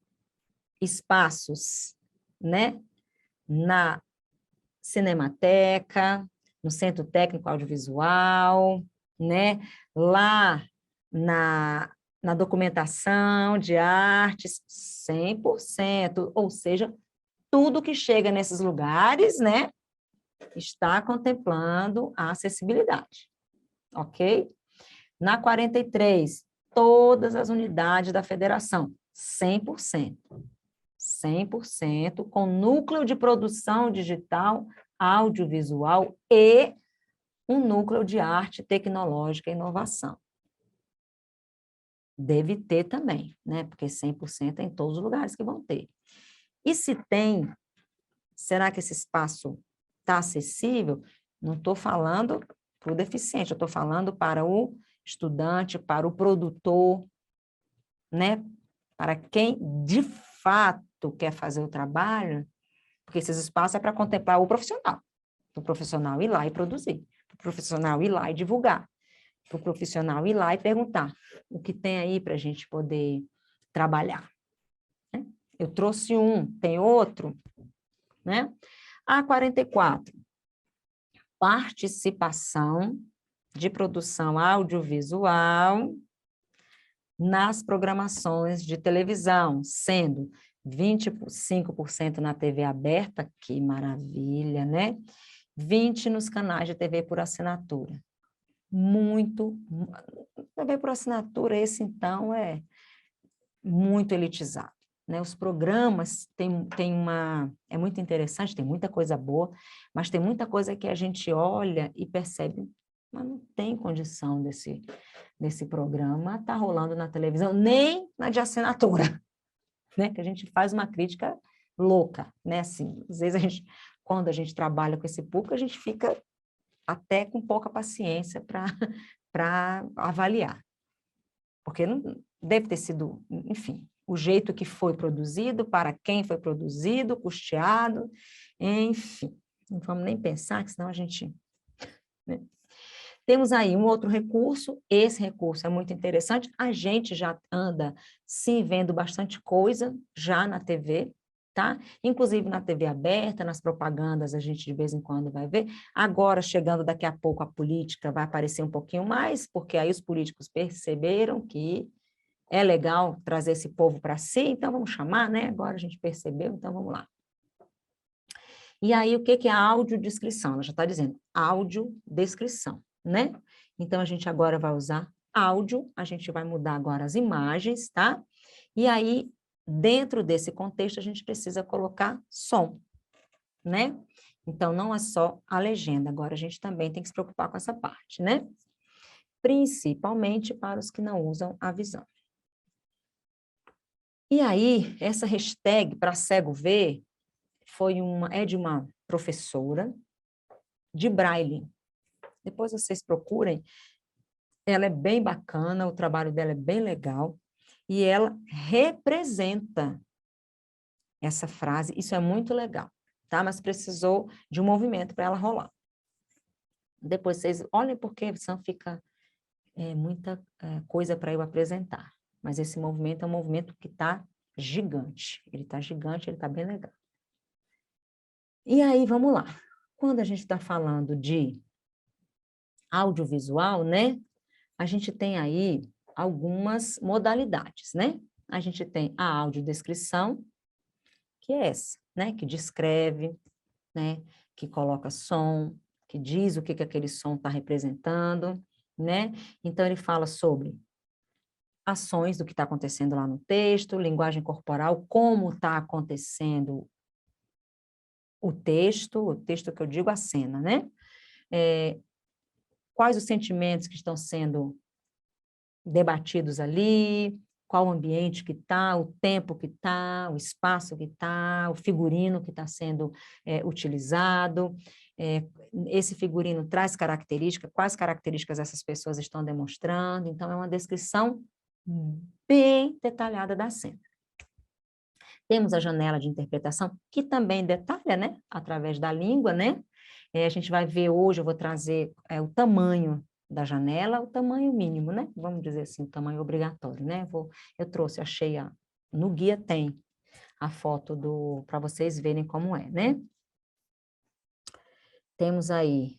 Speaker 2: espaços, né? Na Cinemateca, no Centro Técnico Audiovisual, né? Lá na documentação de artes, 100%, ou seja, tudo que chega nesses lugares, né, está contemplando a acessibilidade, ok? Na 43, todas as unidades da federação, 100%. 100% com núcleo de produção digital, audiovisual e um núcleo de arte tecnológica e inovação. Deve ter também, né? Porque 100% é em todos os lugares que vão ter. E se tem, será que esse espaço está acessível? Não estou falando para o deficiente, eu estou falando para o estudante, para o produtor, né? Para quem de fato quer fazer o trabalho, porque esses espaços é para contemplar o profissional ir lá e produzir, o profissional ir lá e divulgar, o profissional ir lá e perguntar o que tem aí para a gente poder trabalhar. Eu trouxe um, tem outro? né? A 44, participação de produção audiovisual nas programações de televisão, sendo 25% na TV aberta, que maravilha, né? 20% nos canais de TV por assinatura. Muito, TV por assinatura, esse então é muito elitizado, né? Os programas é muito interessante, tem muita coisa boa, mas tem muita coisa que a gente olha e percebe, mas não tem condição desse programa estar rolando na televisão, nem na de assinatura, né? Que a gente faz uma crítica louca, né? Assim, às vezes quando a gente trabalha com esse público, a gente fica até com pouca paciência para avaliar. Porque não deve ter sido, enfim, o jeito que foi produzido, para quem foi produzido, custeado, enfim. Não vamos nem pensar, que senão a gente... né? Temos aí um outro recurso, esse recurso é muito interessante, a gente já anda se vendo bastante coisa já na TV, tá? Inclusive na TV aberta, nas propagandas a gente de vez em quando vai ver, agora chegando daqui a pouco a política vai aparecer um pouquinho mais, porque aí os políticos perceberam que é legal trazer esse povo para si, então vamos chamar, né? Agora a gente percebeu, então vamos lá. E aí, o que é a audiodescrição? Ela já está dizendo audiodescrição, né? Então, a gente agora vai usar áudio, a gente vai mudar agora as imagens, tá? E aí, dentro desse contexto, a gente precisa colocar som, né? Então, não é só a legenda, agora a gente também tem que se preocupar com essa parte, né? Principalmente para os que não usam a visão. E aí, essa hashtag para cego ver é de uma professora de Braille. Depois vocês procurem, ela é bem bacana, o trabalho dela é bem legal, e ela representa essa frase, isso é muito legal, tá? Mas precisou de um movimento para ela rolar. Depois vocês olhem porque senão fica muita coisa para eu apresentar, mas esse movimento é um movimento que está gigante, ele está bem legal. E aí, vamos lá. Quando a gente está falando de audiovisual, né? A gente tem aí algumas modalidades, né? A gente tem a audiodescrição, que é essa, né? Que descreve, né? Que coloca som, que diz o que aquele som está representando, né? Então, ele fala sobre ações do que está acontecendo lá no texto, linguagem corporal, como está acontecendo o texto que eu digo a cena, né? Quais os sentimentos que estão sendo debatidos ali, qual o ambiente que está, o tempo que está, o espaço que está, o figurino que está sendo utilizado, esse figurino traz características, quais características essas pessoas estão demonstrando, então é uma descrição bem detalhada da cena. Temos a janela de interpretação, que também detalha, né, através da língua, né? A gente vai ver hoje, eu vou trazer o tamanho da janela, o tamanho mínimo, né? Vamos dizer assim, o tamanho obrigatório, né? Eu trouxe, achei, no guia tem a foto para vocês verem como é, né? Temos aí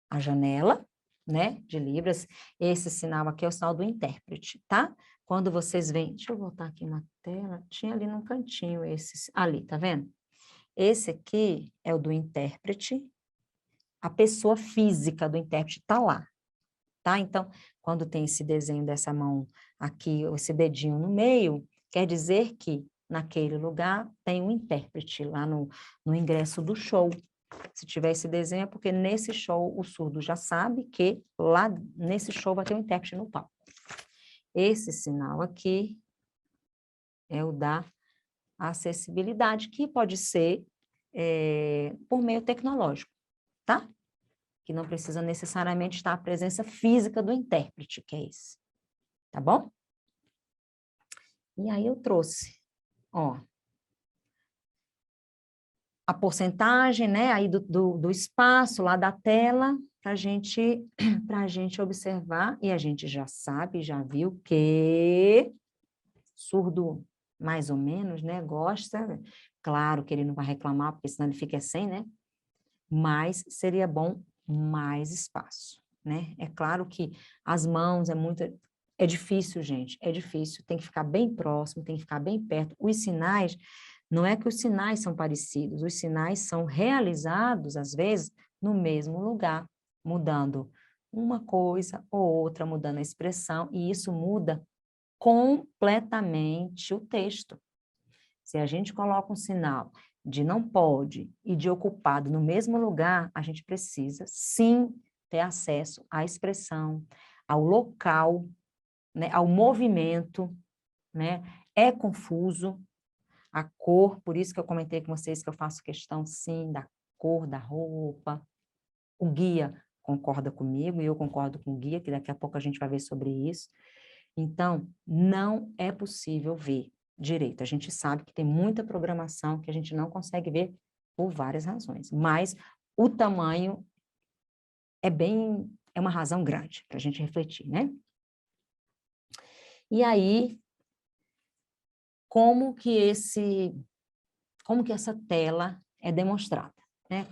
Speaker 2: a janela, né, de Libras. Esse sinal aqui é o sinal do intérprete, tá? Quando vocês veem, deixa eu voltar aqui uma tela, tinha ali no cantinho esse, ali, tá vendo? Esse aqui é o do intérprete, a pessoa física do intérprete está lá, tá? Então, quando tem esse desenho dessa mão aqui, esse dedinho no meio, quer dizer que naquele lugar tem um intérprete lá no ingresso do show. Se tiver esse desenho é porque nesse show o surdo já sabe que lá nesse show vai ter um intérprete no palco. Esse sinal aqui é o da acessibilidade, que pode ser por meio tecnológico, tá? Que não precisa necessariamente estar a presença física do intérprete, que é esse. Tá bom? E aí eu trouxe, ó, a porcentagem, né, aí do espaço lá da tela, para a gente observar, e a gente já sabe, já viu que surdo, mais ou menos, né, gosta, Claro que ele não vai reclamar, porque senão ele fica sem, né? Mas seria bom mais espaço, né? É claro que as mãos é difícil, gente, é difícil, tem que ficar bem próximo, tem que ficar bem perto. Os sinais, não é que os sinais são parecidos, os sinais são realizados, às vezes, no mesmo lugar, mudando uma coisa ou outra, mudando a expressão, e isso muda completamente o texto. Se a gente coloca um sinal de não pode e de ocupado no mesmo lugar, a gente precisa, sim, ter acesso à expressão, ao local, né, ao movimento, né? É confuso a cor, por isso que eu comentei com vocês que eu faço questão, sim, da cor da roupa. O guia concorda comigo e eu concordo com o guia, que daqui a pouco a gente vai ver sobre isso. Então, não é possível ver direito. A gente sabe que tem muita programação que a gente não consegue ver por várias razões, mas o tamanho é uma razão grande para a gente refletir, né? E aí, como que essa tela é demonstrada, né?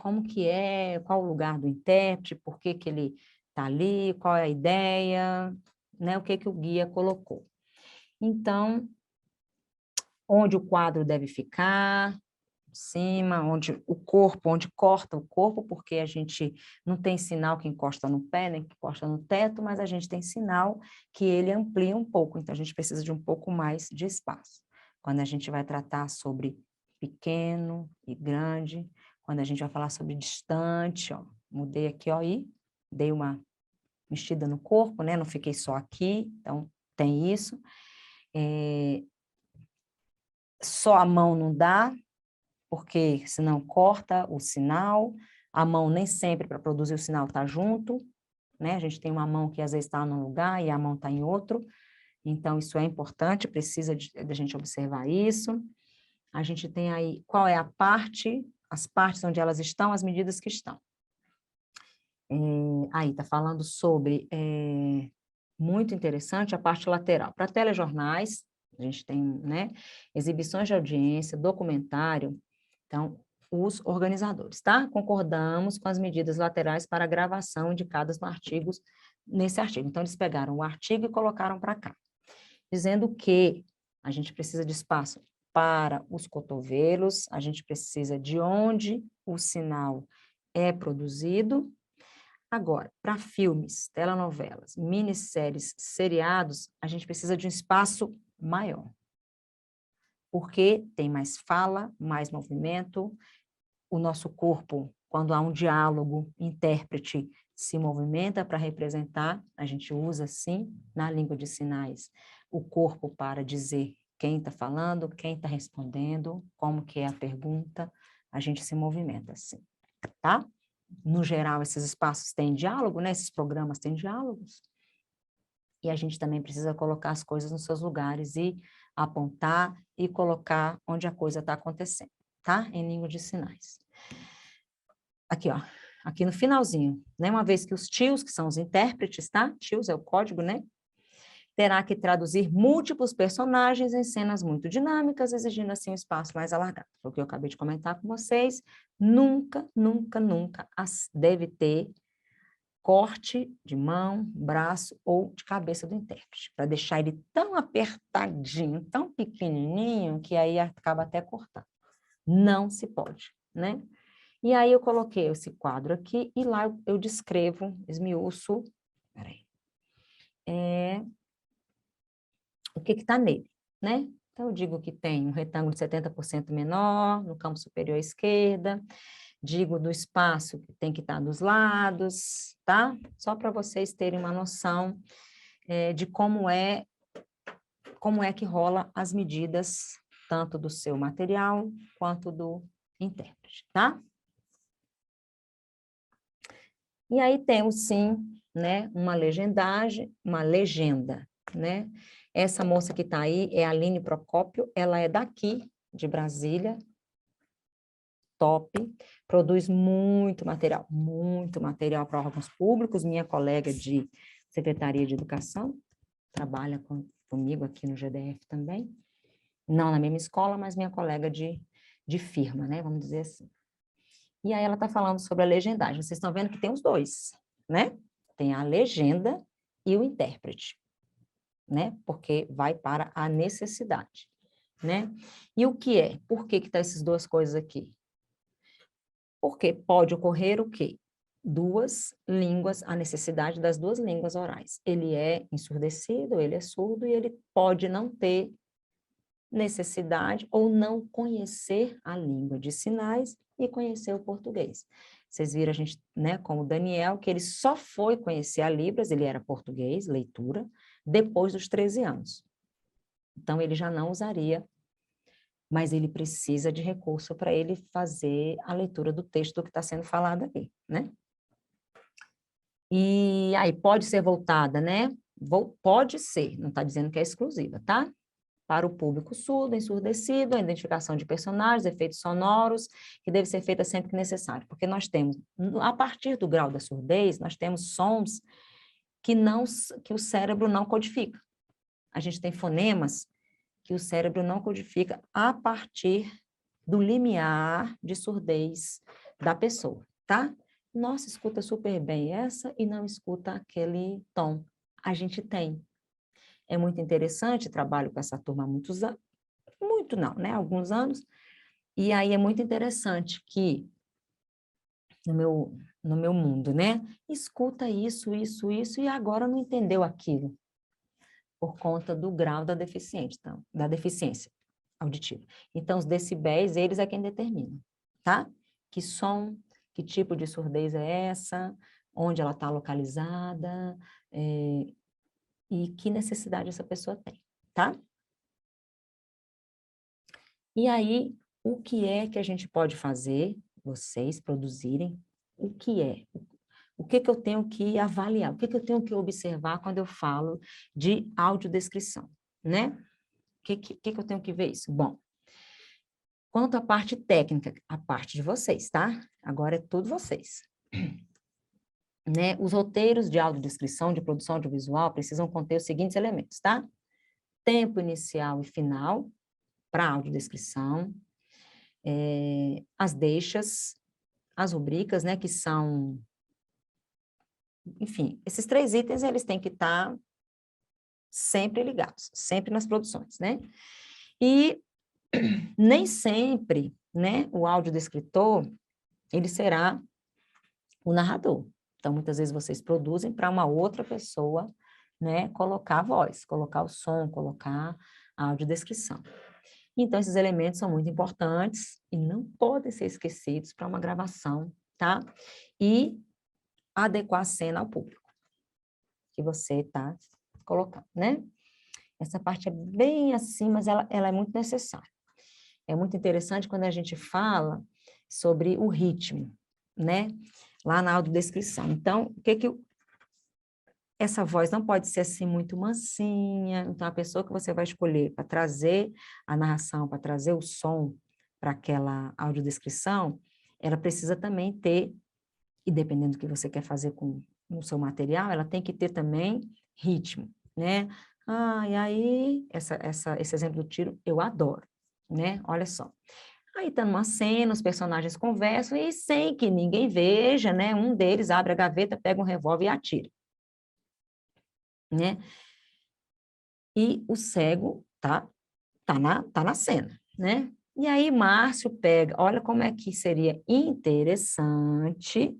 Speaker 2: Qual o lugar do intérprete, por que que ele está ali, qual é a ideia, né? O que que o guia colocou. Então, onde o quadro deve ficar, em cima, onde corta o corpo, porque a gente não tem sinal que encosta no pé, nem que encosta no teto, mas a gente tem sinal que ele amplia um pouco, então a gente precisa de um pouco mais de espaço. Quando a gente vai tratar sobre pequeno e grande, quando a gente vai falar sobre distante, ó, mudei aqui, ó, e dei uma mexida no corpo, né, não fiquei só aqui, então tem isso. Só a mão não dá, porque senão corta o sinal, a mão nem sempre para produzir o sinal está junto, né? A gente tem uma mão que às vezes está num lugar e a mão está em outro, então isso é importante, precisa de a gente observar isso. A gente tem aí qual é as partes onde elas estão, as medidas que estão. Aí está falando sobre, muito interessante, a parte lateral. Para telejornais, a gente tem, né, exibições de audiência, documentário, então, os organizadores, tá? Concordamos com as medidas laterais para a gravação indicadas no artigo, nesse artigo. Então, eles pegaram o artigo e colocaram para cá, dizendo que a gente precisa de espaço para os cotovelos, a gente precisa de onde o sinal é produzido. Agora, para filmes, telenovelas, minisséries, seriados, a gente precisa de um espaço maior, porque tem mais fala, mais movimento, o nosso corpo, quando há um diálogo, intérprete se movimenta para representar, a gente usa, sim, na língua de sinais, o corpo para dizer quem está falando, quem está respondendo, como que é a pergunta, a gente se movimenta assim, tá? No geral, esses espaços têm diálogo, né? Esses programas têm diálogos, e a gente também precisa colocar as coisas nos seus lugares e apontar e colocar onde a coisa está acontecendo, tá? Em língua de sinais. Aqui, ó, aqui no finalzinho, né? Uma vez que os tios, que são os intérpretes, tá? Tios é o código, né? Terá que traduzir múltiplos personagens em cenas muito dinâmicas, exigindo assim um espaço mais alargado. Foi o que eu acabei de comentar com vocês. Nunca, nunca, nunca deve ter corte de mão, braço ou de cabeça do intérprete, para deixar ele tão apertadinho, tão pequenininho, que aí acaba até cortando. Não se pode, né? E aí eu coloquei esse quadro aqui e lá eu descrevo, esmiuço, peraí, o que está nele, né? Então eu digo que tem um retângulo de 70% menor no campo superior à esquerda, digo do espaço que tem que estar dos lados, tá? Só para vocês terem uma noção de como é que rola as medidas, tanto do seu material quanto do intérprete, tá? E aí temos, sim, né, uma legenda, né? Essa moça que está aí é a Aline Procópio, ela é daqui, de Brasília, top, produz muito material para órgãos públicos, minha colega de Secretaria de Educação, trabalha comigo aqui no GDF também, não na mesma escola, mas minha colega de de firma, né? Vamos dizer assim. E aí ela está falando sobre a legendagem. Vocês estão vendo que tem os dois, né? Tem a legenda e o intérprete, né? Porque vai para a necessidade, né? E o que é? Por que tá essas duas coisas aqui? Porque pode ocorrer o quê? Duas línguas, a necessidade das duas línguas orais. Ele é ensurdecido, ele é surdo e ele pode não ter necessidade ou não conhecer a língua de sinais e conhecer o português. Vocês viram a gente, né, como o Daniel, que ele só foi conhecer a Libras, ele era português, leitura, depois dos 13 anos. Então, ele já não usaria, mas ele precisa de recurso para ele fazer a leitura do texto que está sendo falado ali, né? E aí, pode ser voltada, né? Pode ser, não está dizendo que é exclusiva, tá? Para o público surdo, ensurdecido, a identificação de personagens, efeitos sonoros, que deve ser feita sempre que necessário, porque nós temos, a partir do grau da surdez, nós temos sons que o cérebro não codifica. A gente tem fonemas que o cérebro não codifica a partir do limiar de surdez da pessoa, tá? Nossa, escuta super bem essa e não escuta aquele tom. A gente tem. É muito interessante, trabalho com essa turma há muitos anos, muito não, né? Alguns anos, e aí é muito interessante que no meu mundo, né? Escuta isso, e agora não entendeu aquilo, por conta do grau da deficiência, então, da deficiência auditiva. Então, os decibéis, eles é quem determina, tá? Que som, que tipo de surdez é essa, onde ela está localizada, e que necessidade essa pessoa tem, tá? E aí, o que é que a gente pode fazer, vocês produzirem, o que é? O que eu tenho que avaliar? O que eu tenho que observar quando eu falo de audiodescrição, né? O que eu tenho que ver isso? Bom, quanto à parte técnica, a parte de vocês, tá? Agora é tudo vocês. Né? Os roteiros de audiodescrição, de produção audiovisual, precisam conter os seguintes elementos, tá? Tempo inicial e final para audiodescrição, as deixas, as rubricas, né, que são... Enfim, esses 3 itens, eles têm que estar sempre ligados, sempre nas produções, né? E nem sempre, né, o audiodescritor, ele será o narrador. Então, muitas vezes vocês produzem para uma outra pessoa, né, colocar a voz, colocar o som, colocar a audiodescrição. Então, esses elementos são muito importantes e não podem ser esquecidos para uma gravação, tá? E adequar a cena ao público que você está colocando, né? Essa parte é bem assim, mas ela é muito necessária. É muito interessante quando a gente fala sobre o ritmo, né? Lá na audiodescrição. Então, essa voz não pode ser assim muito mansinha. Então, a pessoa que você vai escolher para trazer a narração, para trazer o som para aquela audiodescrição, ela precisa também ter, e dependendo do que você quer fazer com o seu material, ela tem que ter também ritmo, né? E aí, esse exemplo do tiro, eu adoro, né? Olha só. Aí tá numa cena, os personagens conversam e sem que ninguém veja, né? Um deles abre a gaveta, pega um revólver e atira, né? E o cego tá na cena, né? E aí Márcio pega, olha como é que seria interessante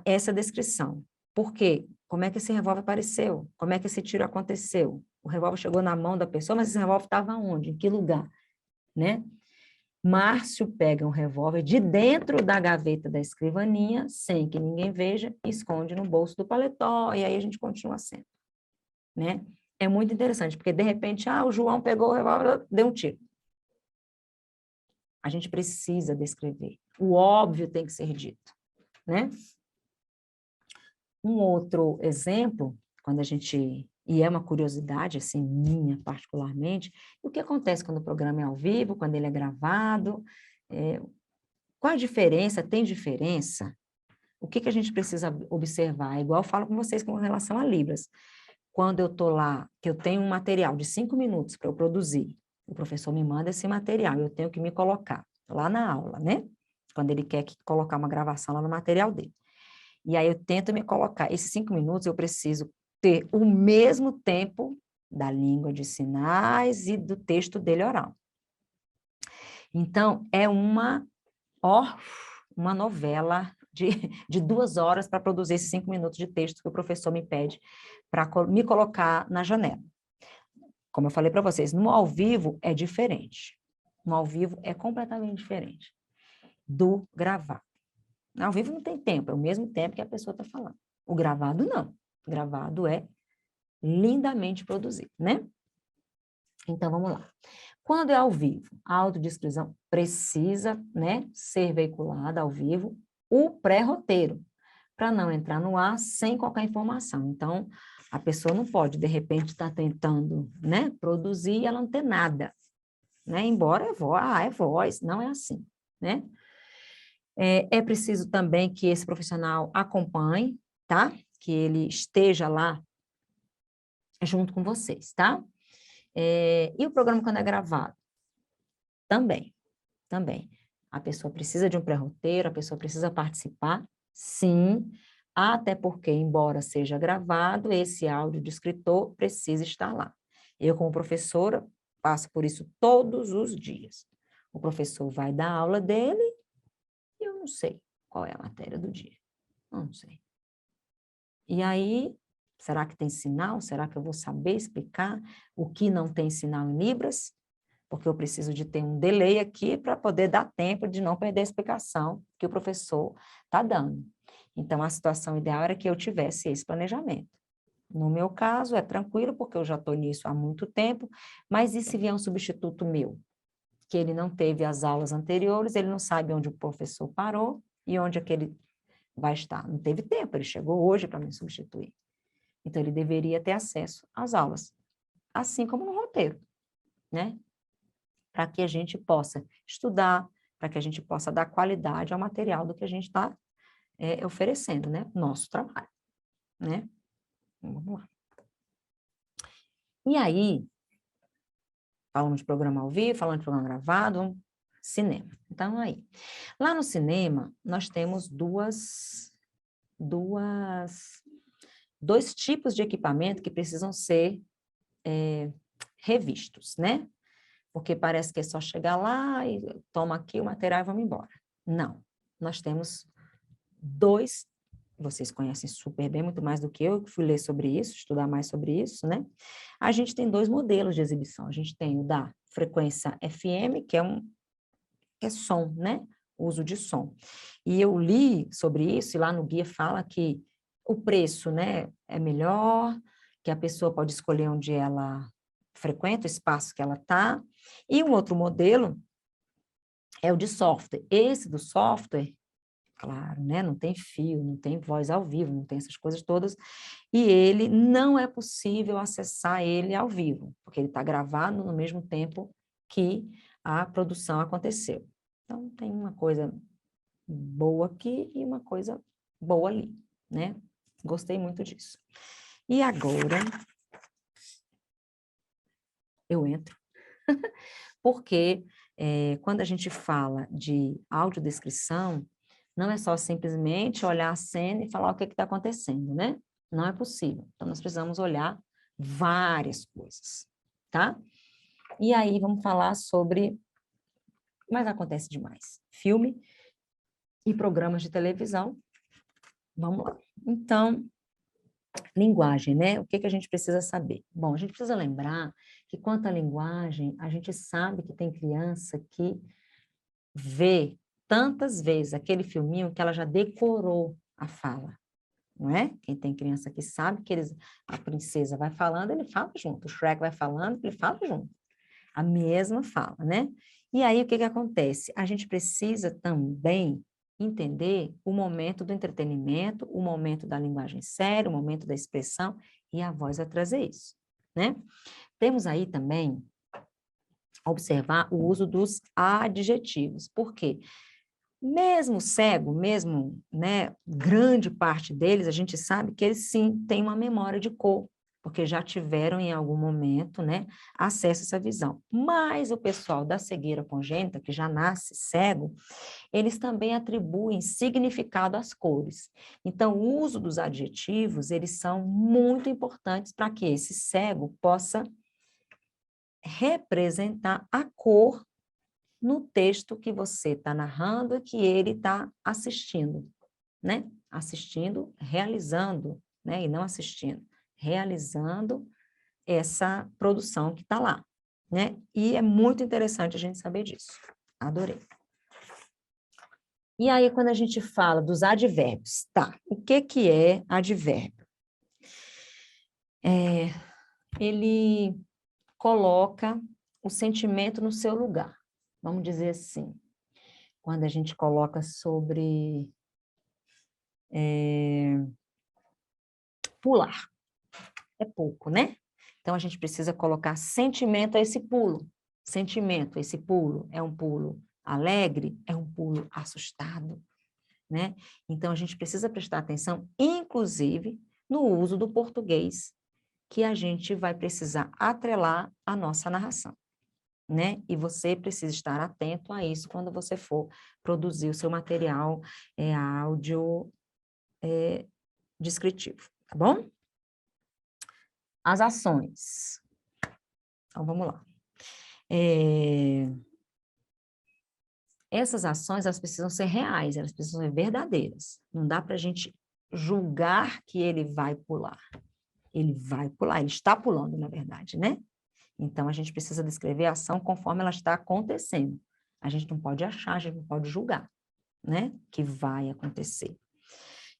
Speaker 2: essa descrição. Por quê? Como é que esse revólver apareceu? Como é que esse tiro aconteceu? O revólver chegou na mão da pessoa, mas esse revólver estava onde? Em que lugar? Né? Márcio pega um revólver de dentro da gaveta da escrivaninha, sem que ninguém veja, e esconde no bolso do paletó, e aí a gente continua a cena. Né? É muito interessante, porque de repente, o João pegou o revólver, deu um tiro. A gente precisa descrever. O óbvio tem que ser dito, né? Um outro exemplo, quando a gente... E é uma curiosidade, assim, minha particularmente, o que acontece quando o programa é ao vivo, quando ele é gravado, qual a diferença? Tem diferença? O que a gente precisa observar? Igual eu falo com vocês com relação a Libras. Quando eu estou lá, que eu tenho um material de 5 minutos para eu produzir, O professor me manda esse material, eu tenho que me colocar lá na aula, né? Quando ele quer colocar uma gravação lá no material dele. E aí eu tento me colocar. Esses 5 minutos eu preciso ter o mesmo tempo da língua de sinais e do texto dele oral. Então, é uma novela de 2 horas para produzir esses 5 minutos de texto que o professor me pede para me colocar na janela. Como eu falei para vocês, no ao vivo é diferente. No ao vivo é completamente diferente do gravado. No ao vivo não tem tempo, é o mesmo tempo que a pessoa está falando. O gravado não. O gravado é lindamente produzido, né? Então, vamos lá. Quando é ao vivo, a audiodescrição precisa, né, ser veiculada ao vivo o pré-roteiro, para não entrar no ar sem qualquer informação. Então, a pessoa não pode, de repente, estar tentando, né, produzir e ela não ter nada, né? Embora é voz, não é assim, né? É preciso também que esse profissional acompanhe, tá? Que ele esteja lá junto com vocês, tá? E o programa quando é gravado? Também. A pessoa precisa de um pré-roteiro, a pessoa precisa participar, sim, até porque, embora seja gravado, esse áudio do escritor precisa estar lá. Eu, como professora, passo por isso todos os dias. O professor vai dar a aula dele e eu não sei qual é a matéria do dia. Não sei. E aí, será que tem sinal? Será que eu vou saber explicar o que não tem sinal em Libras? Porque eu preciso de ter um delay aqui para poder dar tempo de não perder a explicação que o professor está dando. Então, a situação ideal era que eu tivesse esse planejamento. No meu caso, é tranquilo, porque eu já estou nisso há muito tempo, mas e se vier um substituto meu? Que ele não teve as aulas anteriores, ele não sabe onde o professor parou e onde é que ele vai estar. Não teve tempo, ele chegou hoje para me substituir. Então, ele deveria ter acesso às aulas, assim como no roteiro, né? Para que a gente possa estudar, para que a gente possa dar qualidade ao material do que a gente está oferecendo, né? Nosso trabalho, né? Vamos lá. E aí, falamos de programa ao vivo, falando de programa gravado, cinema. Então, aí. Lá no cinema, nós temos dois tipos de equipamento que precisam ser revistos, né? Porque parece que é só chegar lá e toma aqui o material e vamos embora. Não, nós temos dois, vocês conhecem super bem, muito mais do que eu fui ler sobre isso, estudar mais sobre isso, né? A gente tem 2 modelos de exibição. A gente tem o da frequência FM, que é som, né? Uso de som. E eu li sobre isso, e lá no guia fala que o preço, né, é melhor, que a pessoa pode escolher onde ela frequenta, o espaço que ela está. E um outro modelo é o de software. Esse do software, claro, né, não tem fio, não tem voz ao vivo, não tem essas coisas todas, e ele não é possível acessar ele ao vivo, porque ele está gravado no mesmo tempo que a produção aconteceu. Então, tem uma coisa boa aqui e uma coisa boa ali, né? Gostei muito disso. E agora, eu entro, porque quando a gente fala de audiodescrição, não é só simplesmente olhar a cena e falar o que está acontecendo, né? Não é possível. Então, nós precisamos olhar várias coisas, tá? E aí, vamos falar sobre... Mas acontece demais. Filme e programas de televisão. Vamos lá. Então, linguagem, né? O que a gente precisa saber? Bom, a gente precisa lembrar que, quanto à linguagem, a gente sabe que tem criança que vê tantas vezes aquele filminho que ela já decorou a fala, não é? Quem tem criança que sabe que a princesa vai falando, ele fala junto. O Shrek vai falando, ele fala junto. A mesma fala, né? E aí, o que acontece? A gente precisa também entender o momento do entretenimento, o momento da linguagem séria, o momento da expressão, e a voz vai trazer isso, né? Temos aí também observar o uso dos adjetivos. Por quê? Mesmo cego, mesmo, né, grande parte deles, a gente sabe que eles sim têm uma memória de cor, porque já tiveram em algum momento, né, acesso a essa visão. Mas o pessoal da cegueira congênita, que já nasce cego, eles também atribuem significado às cores. Então, o uso dos adjetivos, eles são muito importantes para que esse cego possa representar a cor no texto que você está narrando e que ele está assistindo, né? Assistindo, realizando, né? E não assistindo, realizando essa produção que está lá, né? E é muito interessante a gente saber disso. Adorei. E aí, quando a gente fala dos advérbios, tá? O que que é advérbio? Ele coloca o sentimento no seu lugar. Vamos dizer assim, quando a gente coloca sobre pular, é pouco, né? Então, a gente precisa colocar sentimento a esse pulo. Sentimento, esse pulo, é um pulo alegre, é um pulo assustado, né? Então, a gente precisa prestar atenção, inclusive, no uso do português, que a gente vai precisar atrelar a nossa narração, né? E você precisa estar atento a isso quando você for produzir o seu material áudio descritivo, tá bom? As ações. Então, vamos lá. Essas ações, elas precisam ser reais, elas precisam ser verdadeiras. Não dá para a gente julgar que ele vai pular. Ele vai pular, ele está pulando, na verdade, né? Então, a gente precisa descrever a ação conforme ela está acontecendo. A gente não pode achar, a gente não pode julgar, né? Que vai acontecer.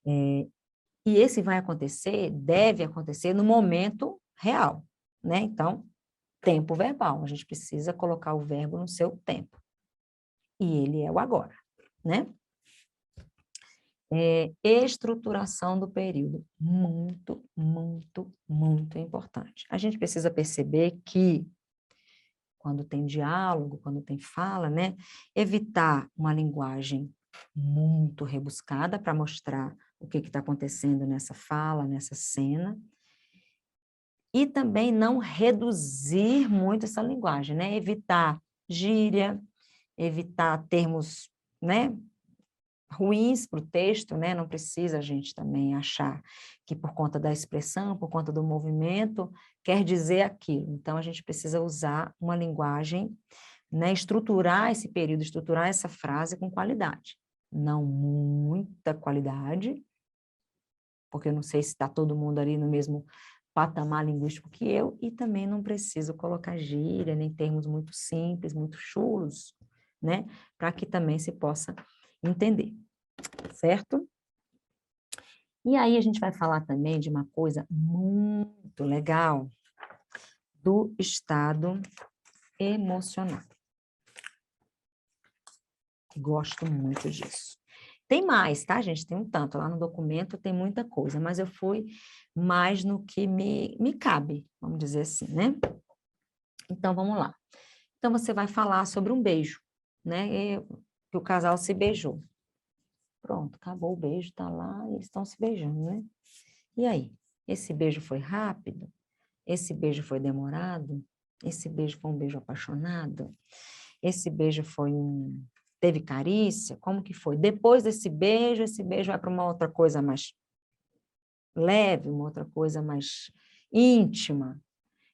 Speaker 2: E esse vai acontecer, deve acontecer no momento real, né? Então, tempo verbal, a gente precisa colocar o verbo no seu tempo. E ele é o agora, né? Estruturação do período, muito, muito, muito importante. A gente precisa perceber que, quando tem diálogo, quando tem fala, né? Evitar uma linguagem muito rebuscada para mostrar o que está acontecendo nessa fala, nessa cena, e também não reduzir muito essa linguagem, né? Evitar gíria, evitar termos, né, ruins para o texto, né? Não precisa a gente também achar que por conta da expressão, por conta do movimento, quer dizer aquilo. Então, a gente precisa usar uma linguagem, né? Estruturar esse período, estruturar essa frase com qualidade. Não muita qualidade, porque eu não sei se está todo mundo ali no mesmo patamar linguístico que eu, e também não preciso colocar gíria, nem termos muito simples, muito chulos, né? Para que também se possa entender, certo? E aí a gente vai falar também de uma coisa muito legal, do estado emocional. Gosto muito disso. Tem mais, tá, gente? Tem um tanto. Lá no documento tem muita coisa, mas eu fui mais no que me cabe, vamos dizer assim, né? Então, vamos lá. Então, você vai falar sobre um beijo, né? Que o casal se beijou. Pronto, acabou o beijo, tá lá, e eles estão se beijando, né? E aí? Esse beijo foi rápido? Esse beijo foi demorado? Esse beijo foi um beijo apaixonado? Esse beijo teve carícia? Como que foi? Depois desse beijo, esse beijo vai para uma outra coisa mais leve, uma outra coisa mais íntima.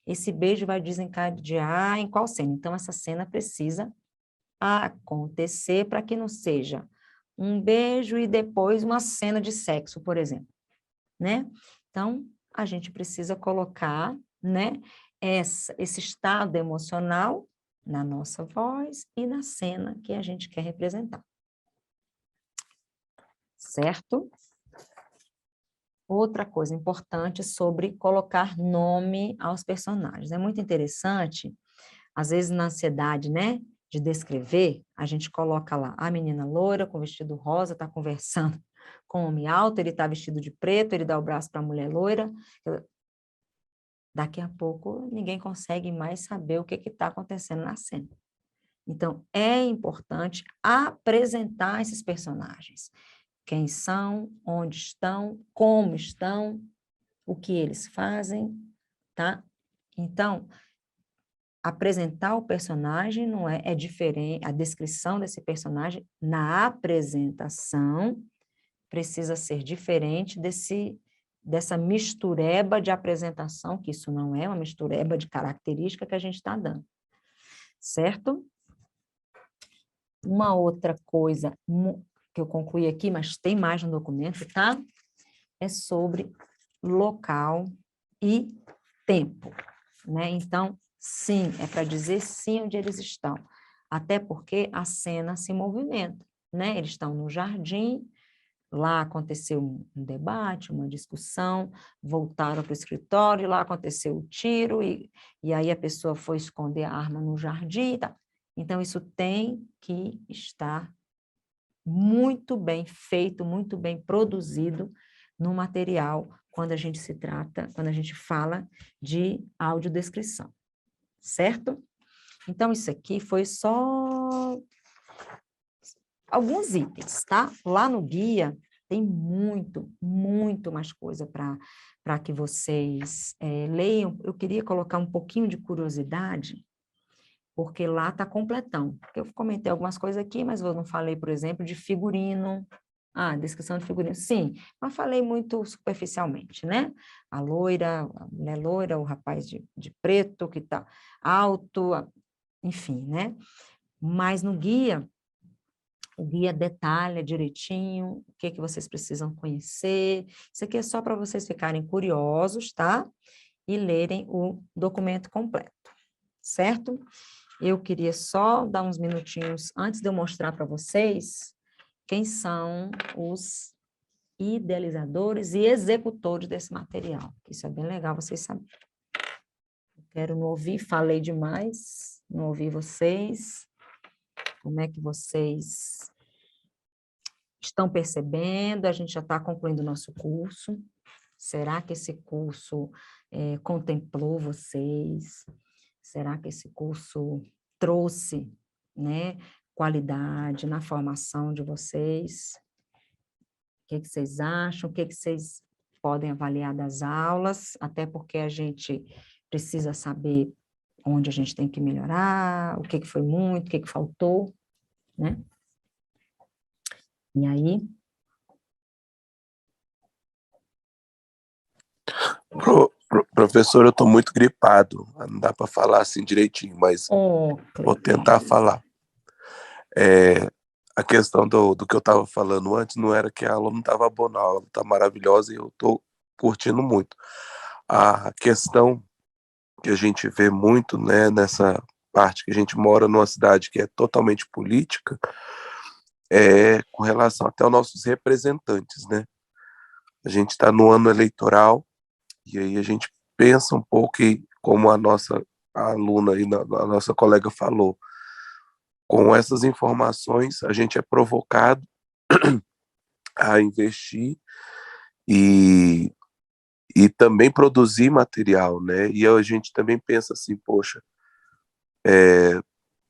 Speaker 2: Esse beijo vai desencadear em qual cena? Então, essa cena precisa acontecer para que não seja um beijo e depois uma cena de sexo, por exemplo, né? Então, a gente precisa colocar, né, esse estado emocional na nossa voz e na cena que a gente quer representar. Certo? Outra coisa importante sobre colocar nome aos personagens. É muito interessante, às vezes na ansiedade, né, de descrever, a gente coloca lá a menina loira com vestido rosa, está conversando com o homem alto, ele está vestido de preto, ele dá o braço para a mulher loira. Daqui a pouco, ninguém consegue mais saber o que está acontecendo na cena. Então, é importante apresentar esses personagens. Quem são, onde estão, como estão, o que eles fazem, tá? Então, apresentar o personagem não é diferente, a descrição desse personagem na apresentação precisa ser diferente dessa mistureba de apresentação, que isso não é uma mistureba de característica que a gente está dando, certo? Uma outra coisa que eu concluí aqui, mas tem mais no documento, tá? É sobre local e tempo, né? Então, sim, é para dizer sim onde eles estão, até porque a cena se movimenta, né? Eles estão no jardim, lá aconteceu um debate, uma discussão, voltaram para o escritório, lá aconteceu o tiro, e aí a pessoa foi esconder a arma no jardim, tá? Então, isso tem que estar muito bem feito, muito bem produzido no material quando a gente quando a gente fala de audiodescrição, certo? Então, isso aqui foi só alguns itens, tá? Lá no guia tem muito mais coisa para que vocês leiam. Eu queria colocar um pouquinho de curiosidade, porque lá está completão. Eu comentei algumas coisas aqui, mas eu não falei, por exemplo, de figurino. Ah, descrição de figurino, sim, mas falei muito superficialmente, né? A mulher loira, o rapaz de preto, que está alto, enfim, né? Mas no guia, o guia detalha direitinho o que vocês precisam conhecer. Isso aqui é só para vocês ficarem curiosos, tá? E lerem o documento completo, certo? Eu queria só dar uns minutinhos antes de eu mostrar para vocês quem são os idealizadores e executores desse material. Isso é bem legal vocês saberem. Quero não ouvir, falei demais, não ouvi vocês. Como é que vocês estão percebendo? A gente já está concluindo o nosso curso. Será que esse curso contemplou vocês? Será que esse curso trouxe, né, qualidade na formação de vocês? O que vocês acham? O que vocês podem avaliar das aulas? Até porque a gente precisa saber onde a gente tem que melhorar, o que foi muito, o que faltou, né? E aí?
Speaker 3: Professor, eu estou muito gripado, não dá para falar assim direitinho, mas vou tentar falar. A questão do que eu estava falando antes não era que a aula não estava boa, não. A aula está maravilhosa e eu estou curtindo muito. A questão que a gente vê muito, né, nessa parte que a gente mora numa cidade que é totalmente política, é com relação até aos nossos representantes, né? A gente está no ano eleitoral e aí a gente pensa um pouco, e como a nossa aluna e a nossa colega falou, com essas informações a gente é provocado a investir e, e também produzir material, né? E a gente também pensa assim, poxa,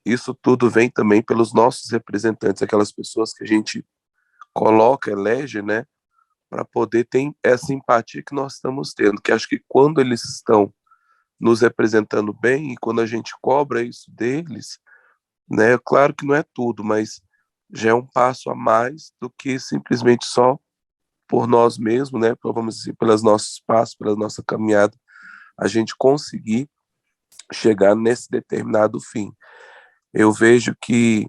Speaker 3: isso tudo vem também pelos nossos representantes, aquelas pessoas que a gente coloca, elege, né? Para poder ter essa empatia que nós estamos tendo, que acho que quando eles estão nos representando bem e quando a gente cobra isso deles, né? Claro que não é tudo, mas já é um passo a mais do que simplesmente só por nós mesmos, né? Vamos dizer, pelos nossos passos, pela nossa caminhada, a gente conseguir chegar nesse determinado fim. Eu vejo que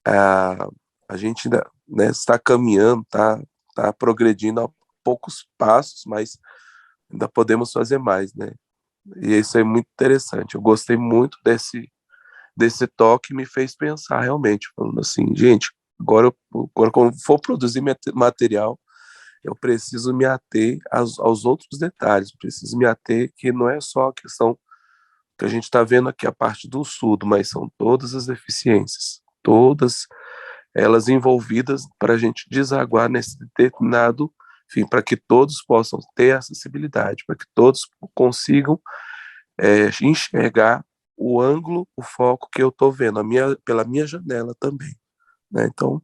Speaker 3: a gente ainda, né, está caminhando, está progredindo a poucos passos, mas ainda podemos fazer mais, né? E isso é muito interessante. Eu gostei muito desse toque, me fez pensar realmente, falando assim, gente, agora quando for produzir material, eu preciso me ater aos outros detalhes, preciso me ater que não é só a questão que a gente está vendo aqui, a parte do surdo, mas são todas as deficiências, todas elas envolvidas para a gente desaguar nesse determinado fim, para que todos possam ter acessibilidade, para que todos consigam enxergar o ângulo, o foco que eu estou vendo, pela minha janela também, né? Então,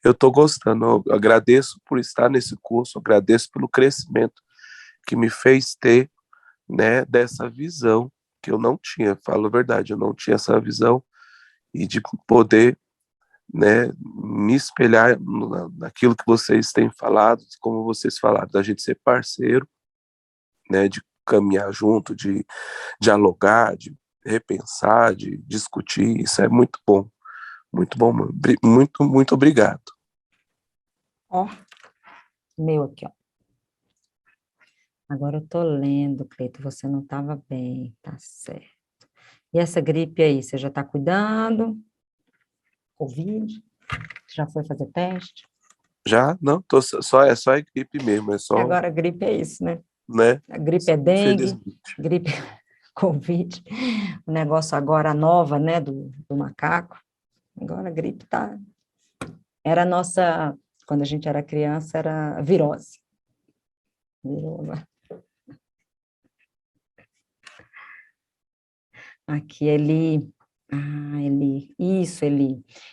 Speaker 3: eu estou gostando, eu agradeço por estar nesse curso, agradeço pelo crescimento que me fez ter, né, dessa visão que eu não tinha, falo a verdade, eu não tinha essa visão e de poder, né, me espelhar naquilo que vocês têm falado, como vocês falaram, da gente ser parceiro, né, de caminhar junto, de dialogar, de repensar, de discutir, isso é muito bom, muito, muito obrigado.
Speaker 2: Ó, meu aqui, ó. Agora eu tô lendo, Cleito, você não estava bem, tá certo. E essa gripe aí, você já está cuidando? Covid? Já foi fazer teste?
Speaker 3: Já? Não, é só a equipe mesmo, é
Speaker 2: E
Speaker 3: só,
Speaker 2: agora a gripe é isso, né?
Speaker 3: né,
Speaker 2: A gripe é dengue,
Speaker 3: infelizmente.
Speaker 2: gripe Covid, o negócio agora nova, né, do macaco. Agora a gripe tá... Era a nossa, quando a gente era criança, era virose. Virou agora. Aqui, Eli,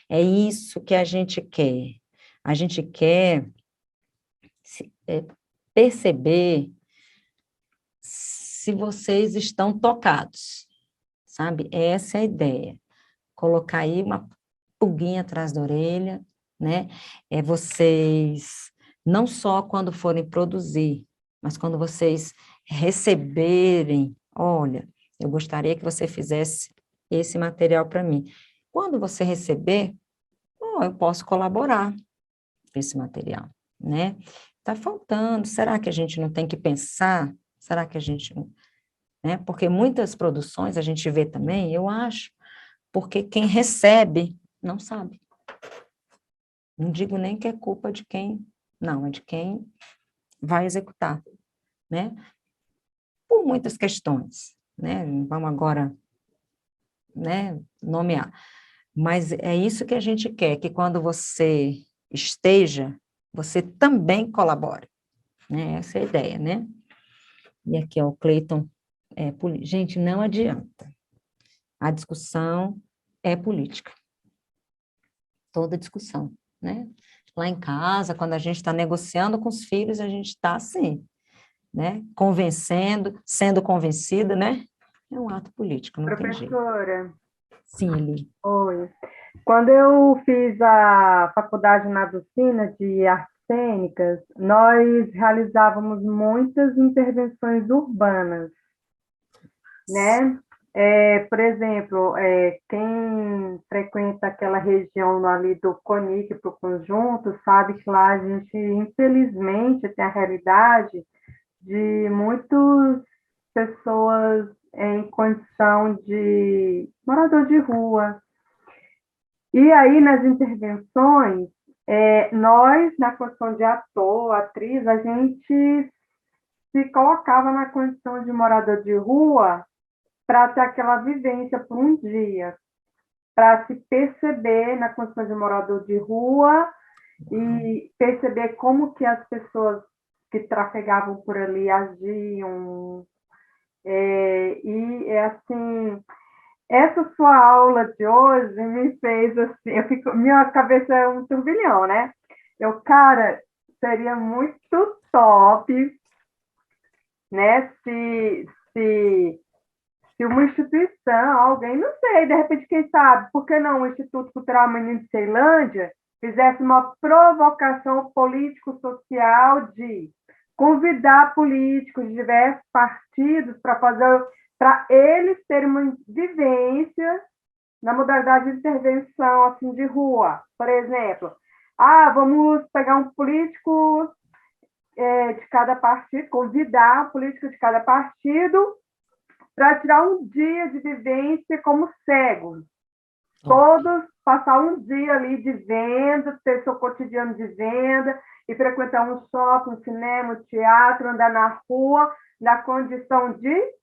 Speaker 2: é isso que a gente quer. A gente quer perceber se vocês estão tocados, sabe? Essa é a ideia. Colocar aí uma pulguinha atrás da orelha, né? É vocês, não só quando forem produzir, mas quando vocês receberem, olha, eu gostaria que você fizesse esse material para mim. Quando você receber, eu posso colaborar com esse material, né? Está faltando, será que a gente não tem que pensar? Será que a gente, né? Porque muitas produções a gente vê também, eu acho, porque quem recebe não sabe. Não digo nem que é culpa de quem, não, é de quem vai executar, né? Por muitas questões, né? Vamos agora, né, nomear. Mas é isso que a gente quer, que quando você esteja, você também colabore, né? Essa é a ideia, né? E aqui, ó, o Cleiton, gente, não adianta. A discussão é política. Toda discussão, né? Lá em casa, quando a gente está negociando com os filhos, a gente está assim, né? Convencendo, sendo convencida, né? É um ato político, não tem jeito.
Speaker 4: Professora,
Speaker 2: Sim, Eli.
Speaker 4: oi. Quando eu fiz a faculdade na Docina de artes cênicas, nós realizávamos muitas intervenções urbanas, né? Por exemplo, quem frequenta aquela região ali do CONIC para o conjunto sabe que lá a gente, infelizmente, tem a realidade de muitas pessoas em condição de morador de rua. E aí, nas intervenções, nós, na condição de ator, atriz, a gente se colocava na condição de morador de rua para ter aquela vivência por um dia, para se perceber na condição de morador de rua e perceber como que as pessoas que trafegavam por ali agiam. Assim, essa sua aula de hoje me fez assim, minha cabeça é um turbilhão, né? Cara, seria muito top, né? Se uma instituição, alguém, não sei, de repente, quem sabe, por que não o Instituto Cultural Menino de Ceilândia fizesse uma provocação político-social de convidar políticos de diversos partidos para eles terem uma vivência na modalidade de intervenção assim, de rua. Por exemplo, vamos pegar um político de cada partido, convidar um político de cada partido para tirar um dia de vivência como cegos. Todos passar um dia ali de venda, ter seu cotidiano de venda, e frequentar um shopping, um cinema, um teatro, andar na rua, na condição de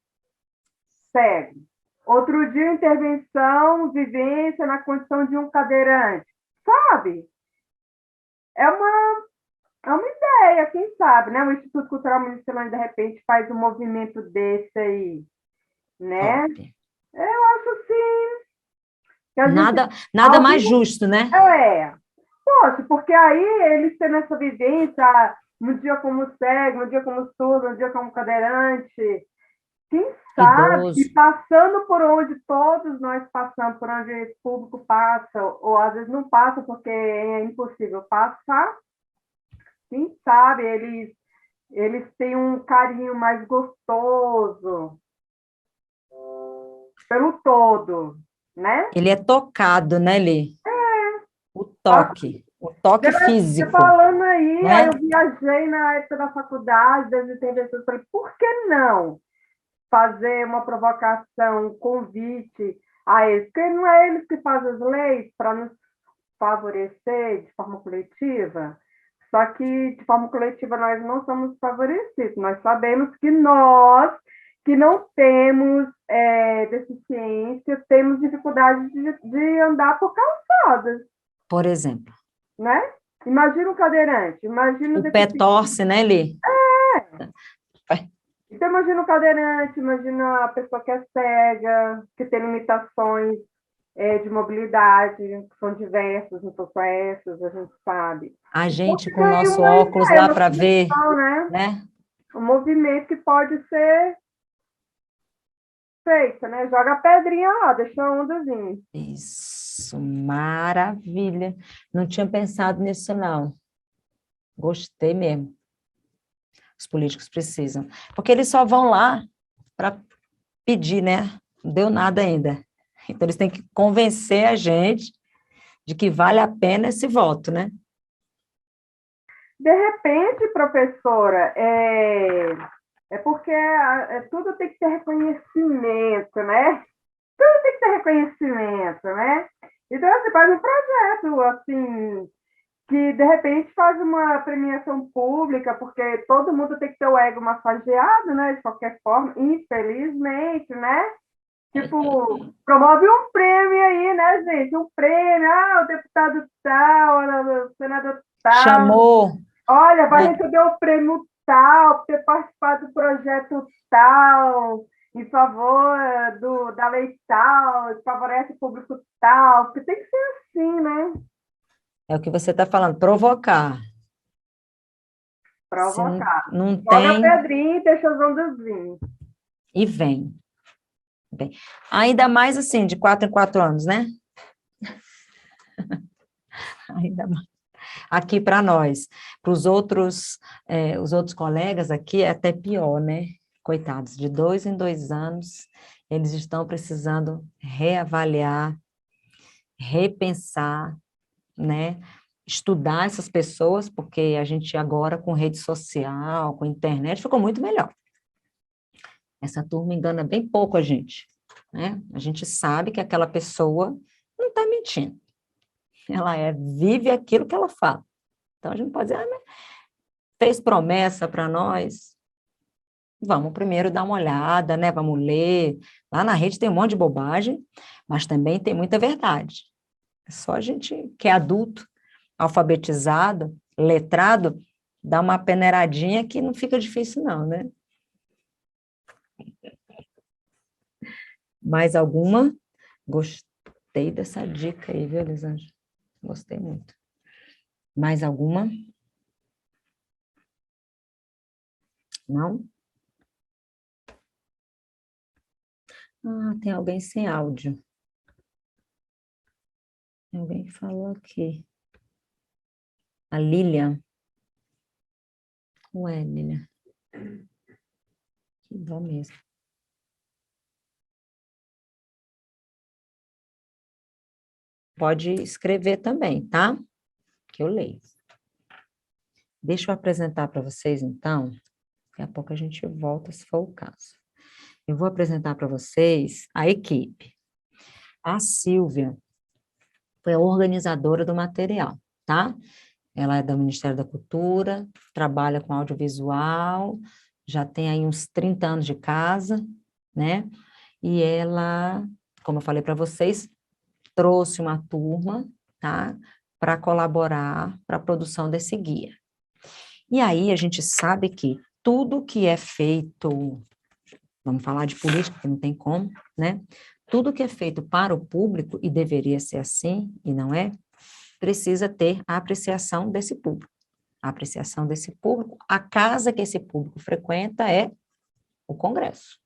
Speaker 4: cego. Outro dia, intervenção, vivência na condição de um cadeirante. Sabe? É uma ideia, quem sabe, né? O Instituto Cultural Municipal, de repente, faz um movimento desse aí, né?
Speaker 2: Top.
Speaker 4: Eu acho sim.
Speaker 2: Nada mais justo, né?
Speaker 4: Poxa, porque aí eles têm essa vivência, um dia como cego, um dia como surdo, um dia como cadeirante, quem sabe,
Speaker 2: idoso.
Speaker 4: e passando por onde todos nós passamos, por onde esse público passa, ou às vezes não passa porque é impossível passar, quem sabe eles têm um carinho mais gostoso pelo todo, né?
Speaker 2: Ele é tocado, né, Lê? O toque
Speaker 4: Você
Speaker 2: físico,
Speaker 4: falando aí
Speaker 2: né?
Speaker 4: eu viajei na época da faculdade, das intervenções, falei, por que não fazer uma provocação, um convite a eles? Porque não é eles que fazem as leis para nos favorecer de forma coletiva? Só que, de forma coletiva, nós não somos favorecidos. Nós sabemos que nós, que não temos deficiência, temos dificuldade de andar por calçadas,
Speaker 2: Por exemplo,
Speaker 4: né? Imagina um cadeirante, imagina
Speaker 2: o pé torce, né, Lê?
Speaker 4: Então, imagina um cadeirante, imagina a pessoa que é cega, que tem limitações de mobilidade, que são diversas, não são só essas, a gente sabe.
Speaker 2: A
Speaker 4: Então,
Speaker 2: gente
Speaker 4: fica
Speaker 2: com o
Speaker 4: aí
Speaker 2: nosso
Speaker 4: uma
Speaker 2: óculos
Speaker 4: ideia,
Speaker 2: lá
Speaker 4: uma
Speaker 2: para ver,
Speaker 4: sugestão, né?
Speaker 2: né?
Speaker 4: Um movimento que pode ser feito, né? Joga a pedrinha lá, deixa a onda vir.
Speaker 2: Isso, maravilha. Não tinha pensado nisso, não. Gostei mesmo. Os políticos precisam. Porque eles só vão lá para pedir, né? Não deu nada ainda. Então, eles têm que convencer a gente de que vale a pena esse voto, né?
Speaker 4: De repente, professora, é porque tudo tem que ter reconhecimento, né? Tudo tem que ter reconhecimento, né? Então, você faz um projeto, assim, que de repente faz uma premiação pública, porque todo mundo tem que ter o ego massageado, né? De qualquer forma, infelizmente, né? Tipo, promove um prêmio aí, né, gente? Um prêmio, o deputado tal, o senador tal.
Speaker 2: Chamou,
Speaker 4: Olha, vai
Speaker 2: né?
Speaker 4: receber o prêmio tal, por ter participado do projeto tal, em favor da lei tal, que favorece o público tal, porque tem que ser assim, né?
Speaker 2: É o que você está falando, provocar. Se não,
Speaker 4: Provocar.
Speaker 2: não
Speaker 4: Joga a
Speaker 2: tem,
Speaker 4: pedrinha e deixa as ondas vir.
Speaker 2: e vem. Ainda mais assim, de 4 em 4 anos, né? Ainda mais. Aqui para nós. Para os outros colegas aqui é até pior, né? Coitados, de 2 em 2 anos, eles estão precisando reavaliar, repensar, né? Estudar essas pessoas, porque a gente agora com rede social, com internet, ficou muito melhor. Essa turma engana bem pouco a gente, né? A gente sabe que aquela pessoa não está mentindo. Ela vive aquilo que ela fala. Então, a gente pode dizer, mas fez promessa para nós, vamos primeiro dar uma olhada, né? Vamos ler. Lá na rede tem um monte de bobagem, mas também tem muita verdade. É só a gente que é adulto, alfabetizado, letrado, dar uma peneiradinha que não fica difícil não, né? Mais alguma? Gostei dessa dica aí, viu, Elisângela? Gostei muito. Mais alguma? Não? Tem alguém sem áudio. Tem alguém que falou aqui. A Lilian. Ué, Lilian. Que bom mesmo. Pode escrever também, tá? Que eu leio. Deixa eu apresentar para vocês, então. Daqui a pouco a gente volta, se for o caso. Eu vou apresentar para vocês a equipe. A Silvia foi a organizadora do material, tá? Ela é do Ministério da Cultura, trabalha com audiovisual, já tem aí uns 30 anos de casa, né? E ela, como eu falei para vocês, trouxe uma turma, tá? Para colaborar para a produção desse guia. E aí a gente sabe que tudo que é feito, vamos falar de política, que não tem como, né? Tudo que é feito para o público, e deveria ser assim, e não é, precisa ter a apreciação desse público. A apreciação desse público, a casa que esse público frequenta é o Congresso,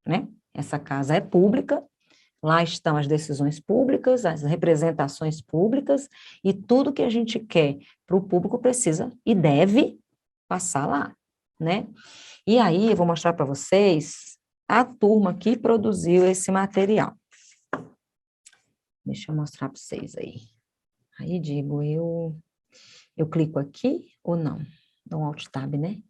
Speaker 2: né? Essa casa é pública, lá estão as decisões públicas, as representações públicas, e tudo que a gente quer para o público precisa e deve passar lá, né? E aí, eu vou mostrar para vocês a turma que produziu esse material. Deixa eu mostrar para vocês aí. Aí, digo, eu clico aqui ou não? Dá um Alt Tab, né?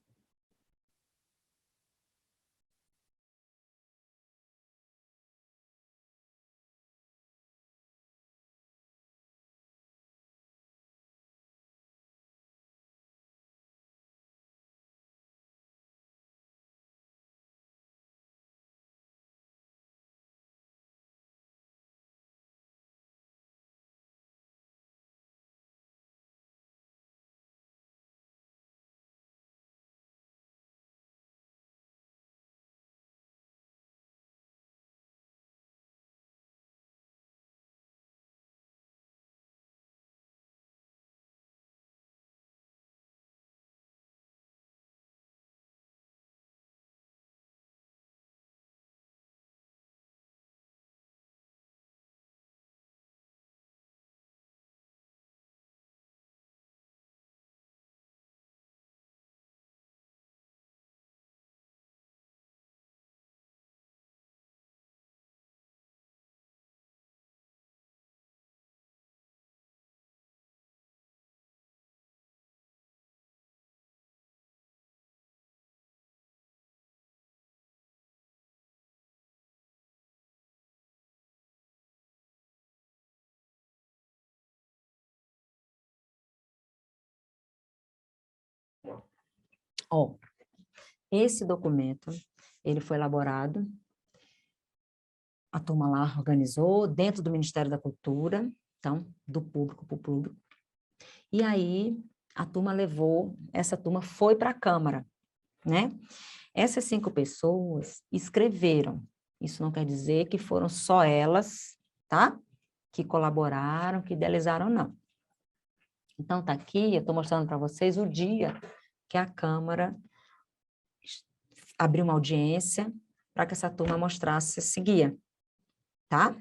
Speaker 2: Ó, esse documento, ele foi elaborado, a turma lá organizou, dentro do Ministério da Cultura, então, do público para o público, e aí a turma levou, essa turma foi para a Câmara, né? Essas 5 pessoas escreveram, isso não quer dizer que foram só elas, tá? Que colaboraram, que idealizaram, não. Então, tá aqui, eu estou mostrando para vocês o dia que a Câmara abriu uma audiência para que essa turma mostrasse esse guia, tá?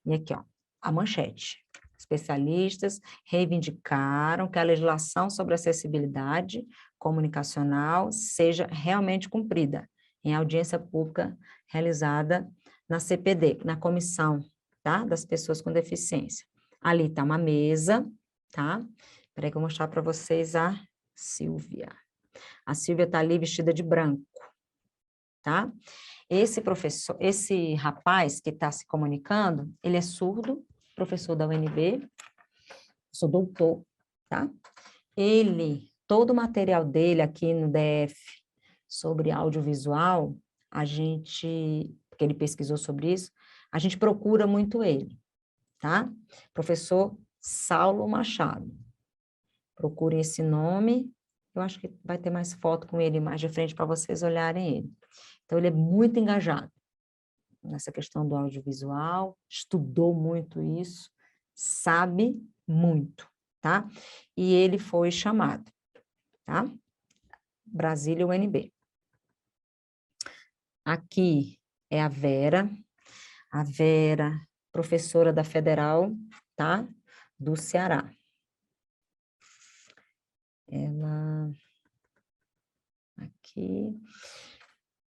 Speaker 2: E aqui, ó, a manchete. Especialistas reivindicaram que a legislação sobre acessibilidade comunicacional seja realmente cumprida em audiência pública realizada na CPD, na comissão, tá? Das pessoas com deficiência. Ali está uma mesa, tá? Espera aí que eu vou mostrar para vocês a Silvia. A Silvia está ali vestida de branco, tá? Esse rapaz que está se comunicando, ele é surdo, professor da UNB, sou doutor, tá? Todo o material dele aqui no DF sobre audiovisual, porque ele pesquisou sobre isso, a gente procura muito ele, tá? Professor Saulo Machado. Procurem esse nome, eu acho que vai ter mais foto com ele mais de frente para vocês olharem ele. Então, ele é muito engajado nessa questão do audiovisual, estudou muito isso, sabe muito, tá? E ele foi chamado, tá? Brasília UNB. Aqui é a Vera, professora da Federal, tá? Do Ceará. Ela... Aqui...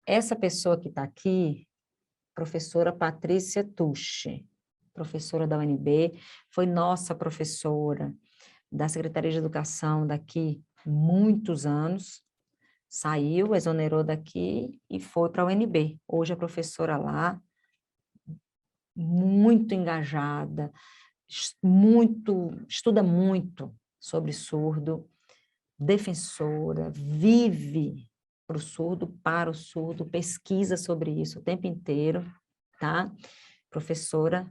Speaker 2: Essa pessoa que está aqui, professora Patrícia Tucci, professora da UNB, foi nossa professora da Secretaria de Educação daqui muitos anos, saiu, exonerou daqui e foi para a UNB. Hoje é professora lá, muito engajada, estuda muito sobre surdo, defensora, vive para o surdo, pesquisa sobre isso o tempo inteiro, tá? Professora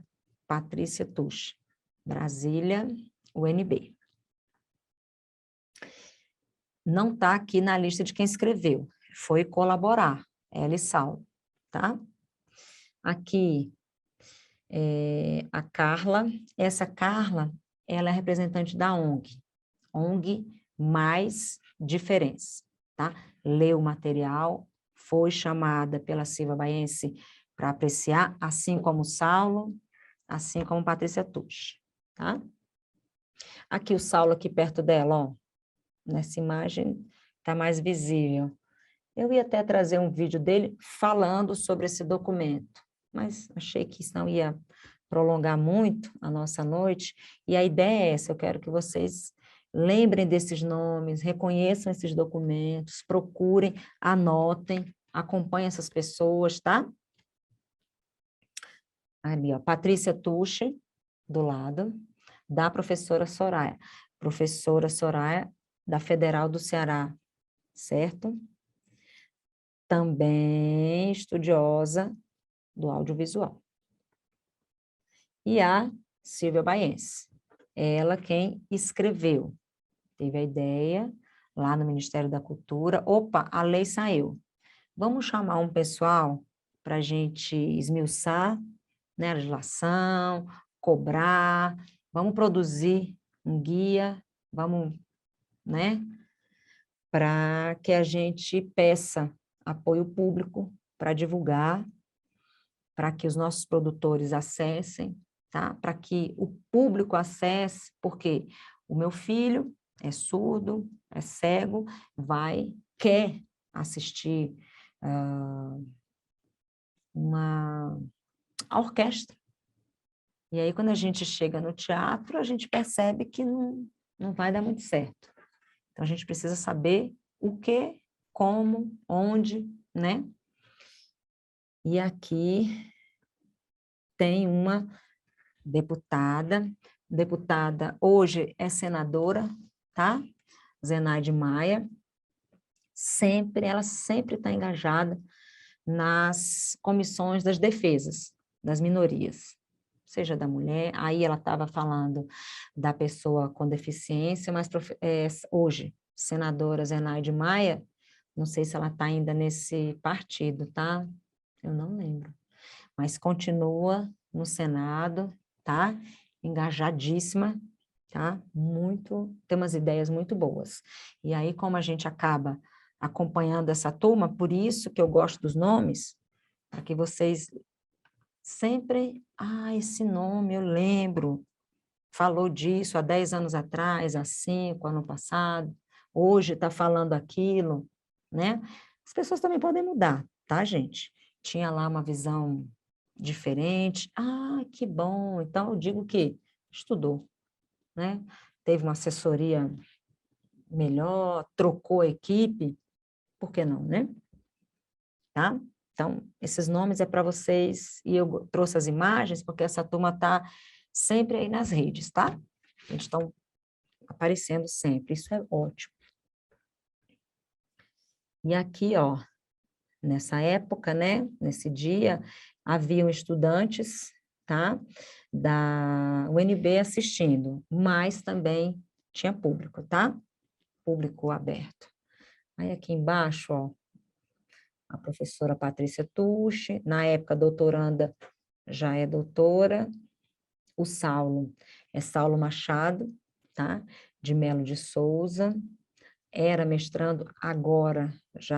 Speaker 2: Patrícia Tucci, Brasília, UNB. Não está aqui na lista de quem escreveu, foi colaborar, ela e Saulo, tá? Aqui, a Carla, essa Carla, ela é representante da ONG Mais Diferença, tá? Leu o material, foi chamada pela Silvia Baiense para apreciar, assim como o Saulo, assim como Patrícia Tucci, tá? Aqui o Saulo aqui perto dela, ó, nessa imagem está mais visível. Eu ia até trazer um vídeo dele falando sobre esse documento, mas achei que isso não ia prolongar muito a nossa noite, e a ideia é essa, eu quero que vocês lembrem desses nomes, reconheçam esses documentos, procurem, anotem, acompanhem essas pessoas, tá? Ali, ó, Patrícia Tucci, do lado, da professora Soraya da Federal do Ceará, certo? Também estudiosa do audiovisual. E a Silvia Baiense, ela quem escreveu, teve a ideia lá no Ministério da Cultura, opa, a lei saiu. Vamos chamar um pessoal para a gente esmiuçar, né, a legislação, cobrar, vamos produzir um guia, vamos, né, para que a gente peça apoio público para divulgar, para que os nossos produtores acessem, tá? Para que o público acesse, porque o meu filho é surdo, é cego, quer assistir a orquestra. E aí, quando a gente chega no teatro, a gente percebe que não vai dar muito certo. Então, a gente precisa saber o que, como, onde, né? E aqui tem uma deputada hoje é senadora, tá? Zenaide Maia, ela sempre está engajada nas comissões das defesas das minorias, seja da mulher, aí ela estava falando da pessoa com deficiência, mas hoje, senadora Zenaide Maia, não sei se ela está ainda nesse partido, tá? Eu não lembro. Mas continua no Senado, tá? Engajadíssima, tá? Tem umas ideias muito boas. E aí, como a gente acaba acompanhando essa turma, por isso que eu gosto dos nomes, para que vocês sempre, esse nome eu lembro, falou disso há 10 anos atrás, há 5, ano passado, hoje está falando aquilo, né? As pessoas também podem mudar, tá, gente? Tinha lá uma visão diferente, que bom, então eu digo que estudou, né? Teve uma assessoria melhor, trocou a equipe, por que não, né? Tá? Então, esses nomes é para vocês, e eu trouxe as imagens, porque essa turma está sempre aí nas redes, tá? Eles estão aparecendo sempre, isso é ótimo. E aqui, ó, nessa época, né, nesse dia, haviam estudantes, tá, da UNB assistindo, mas também tinha público, tá? Público aberto. Aí aqui embaixo, ó, a professora Patrícia Tucci, na época doutoranda, já é doutora, o Saulo é Saulo Machado, tá? De Melo de Souza, era mestrando, agora acho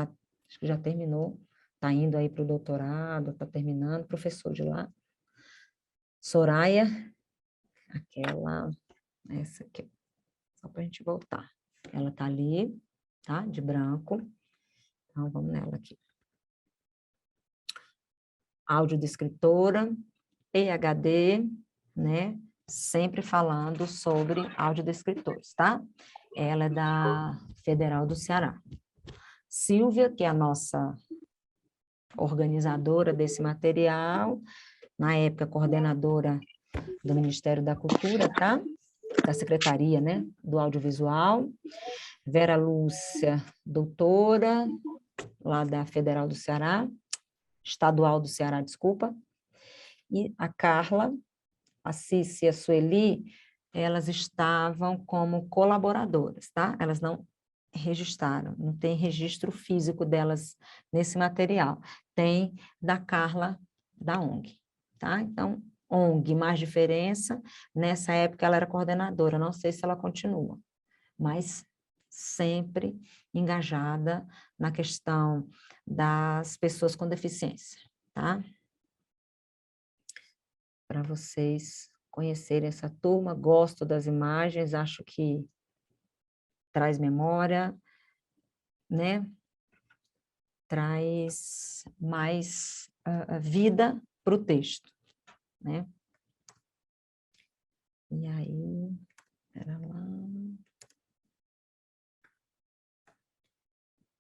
Speaker 2: que já terminou, está indo aí para o doutorado, está terminando, professor de lá. Soraya, essa aqui, só para a gente voltar. Ela está ali, tá? De branco. Então, vamos nela aqui. Audiodescritora, PhD, né? Sempre falando sobre audiodescritores, tá? Ela é da Federal do Ceará. Silvia, que é a nossa organizadora desse material, na época coordenadora do Ministério da Cultura, tá? Da Secretaria, né? Do Audiovisual. Vera Lúcia, doutora, lá da Federal do Ceará, Estadual do Ceará, desculpa. E a Carla, a Cici e a Sueli, elas estavam como colaboradoras, tá? Elas não registraram, não tem registro físico delas nesse material. Tem da Carla, da ONG, tá? Então, ONG, mais diferença, nessa época ela era coordenadora, não sei se ela continua, mas sempre engajada na questão das pessoas com deficiência, tá? Para vocês conhecerem essa turma, gosto das imagens, acho que traz memória, né? Traz mais vida para o texto, né? E aí, pera lá.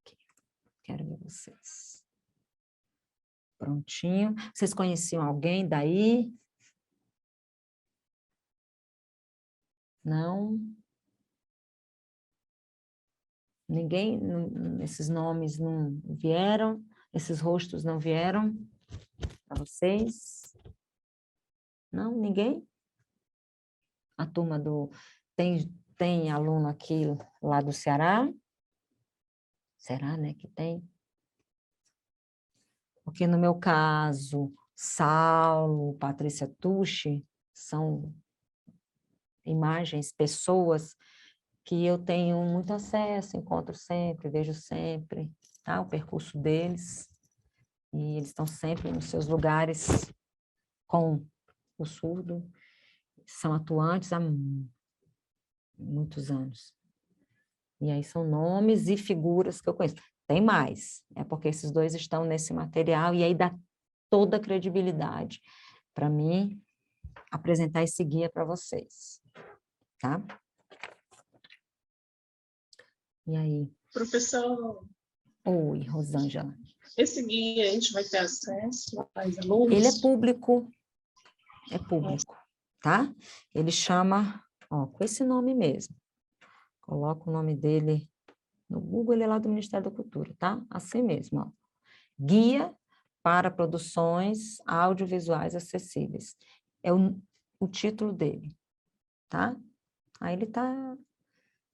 Speaker 2: Aqui, quero ver vocês. Prontinho. Vocês conheciam alguém daí? Não? Ninguém, esses nomes não vieram? Esses rostos não vieram para vocês? Não? Ninguém? A turma do... Tem aluno aqui lá do Ceará? Será, né, que tem? Porque no meu caso, Saulo, Patrícia Tucci, são imagens, pessoas que eu tenho muito acesso, encontro sempre, vejo sempre, tá? O percurso deles, e eles estão sempre nos seus lugares com o surdo, são atuantes há muitos anos. E aí são nomes e figuras que eu conheço. Tem mais, é porque esses dois estão nesse material, e aí dá toda a credibilidade para mim apresentar esse guia para vocês, tá? E aí?
Speaker 5: Professor,
Speaker 2: Oi, Rosângela.
Speaker 5: esse guia a gente vai ter acesso aos alunos?
Speaker 2: Ele é público, tá? Ele chama, ó, com esse nome mesmo. Coloca o nome dele no Google, ele é lá do Ministério da Cultura, tá? Assim mesmo, ó. Guia para produções audiovisuais acessíveis. É o título dele, tá? Aí ele tá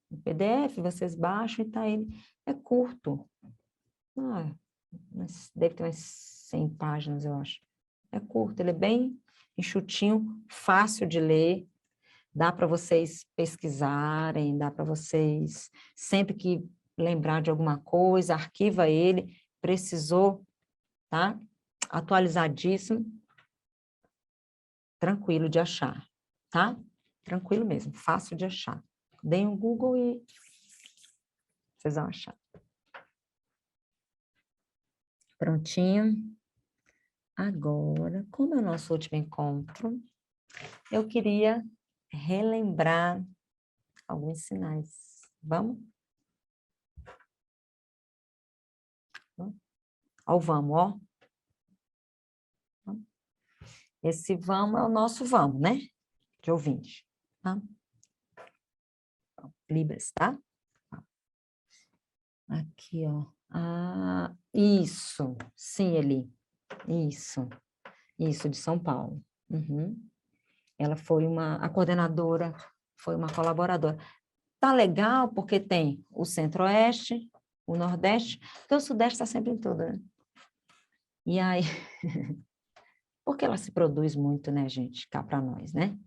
Speaker 2: no PDF, vocês baixam e tá ele. É curto. Deve ter umas 100 páginas, eu acho. É curto, ele é bem enxutinho, fácil de ler, dá para vocês pesquisarem, dá para vocês, sempre que lembrar de alguma coisa, arquiva ele, precisou, tá? Atualizadíssimo, tranquilo de achar, tá? Tranquilo mesmo, fácil de achar. Deem um Google e vocês vão achar. Prontinho. Agora, como é o nosso último encontro, eu queria relembrar alguns sinais. Vamos? Ó, vamos, ó. Esse vamos é o nosso vamos, né? De ouvinte. Tá? Libras, tá? Aqui, ó. Ah, isso. Sim, Eli. Isso. Isso, de São Paulo. Uhum. Ela foi a coordenadora, foi uma colaboradora. Tá legal, porque tem o Centro-Oeste, o Nordeste, porque o Sudeste está sempre em tudo, né? E aí, porque ela se produz muito, né, gente, cá para nós, né?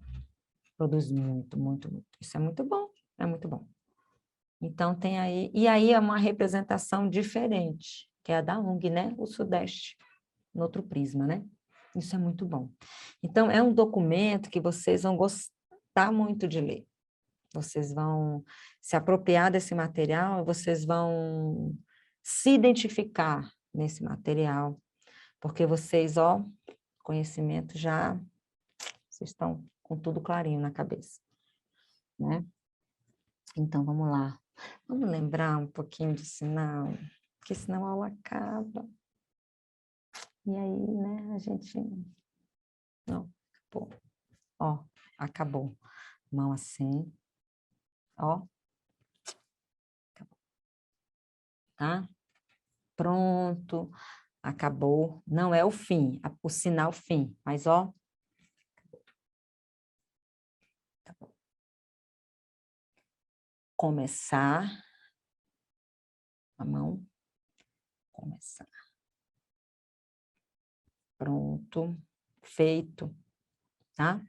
Speaker 2: Produz muito, muito, muito. Isso é muito bom, é muito bom. Então, tem aí, e aí é uma representação diferente, que é a da UNG, né? O Sudeste, no outro prisma, né? Isso é muito bom. Então, é um documento que vocês vão gostar muito de ler. Vocês vão se apropriar desse material, vocês vão se identificar nesse material, porque vocês, ó, conhecimento já, vocês estão com tudo clarinho na cabeça, né? Então, vamos lá. Vamos lembrar um pouquinho de sinal, porque senão a aula acaba. E aí, né, a gente... Não, acabou. Ó, acabou. Mão assim. Ó. Acabou. Tá? Pronto. Acabou. Não é o fim, o sinal fim, mas ó. Acabou. Começar. A mão. Começar. Pronto. Feito. Tá?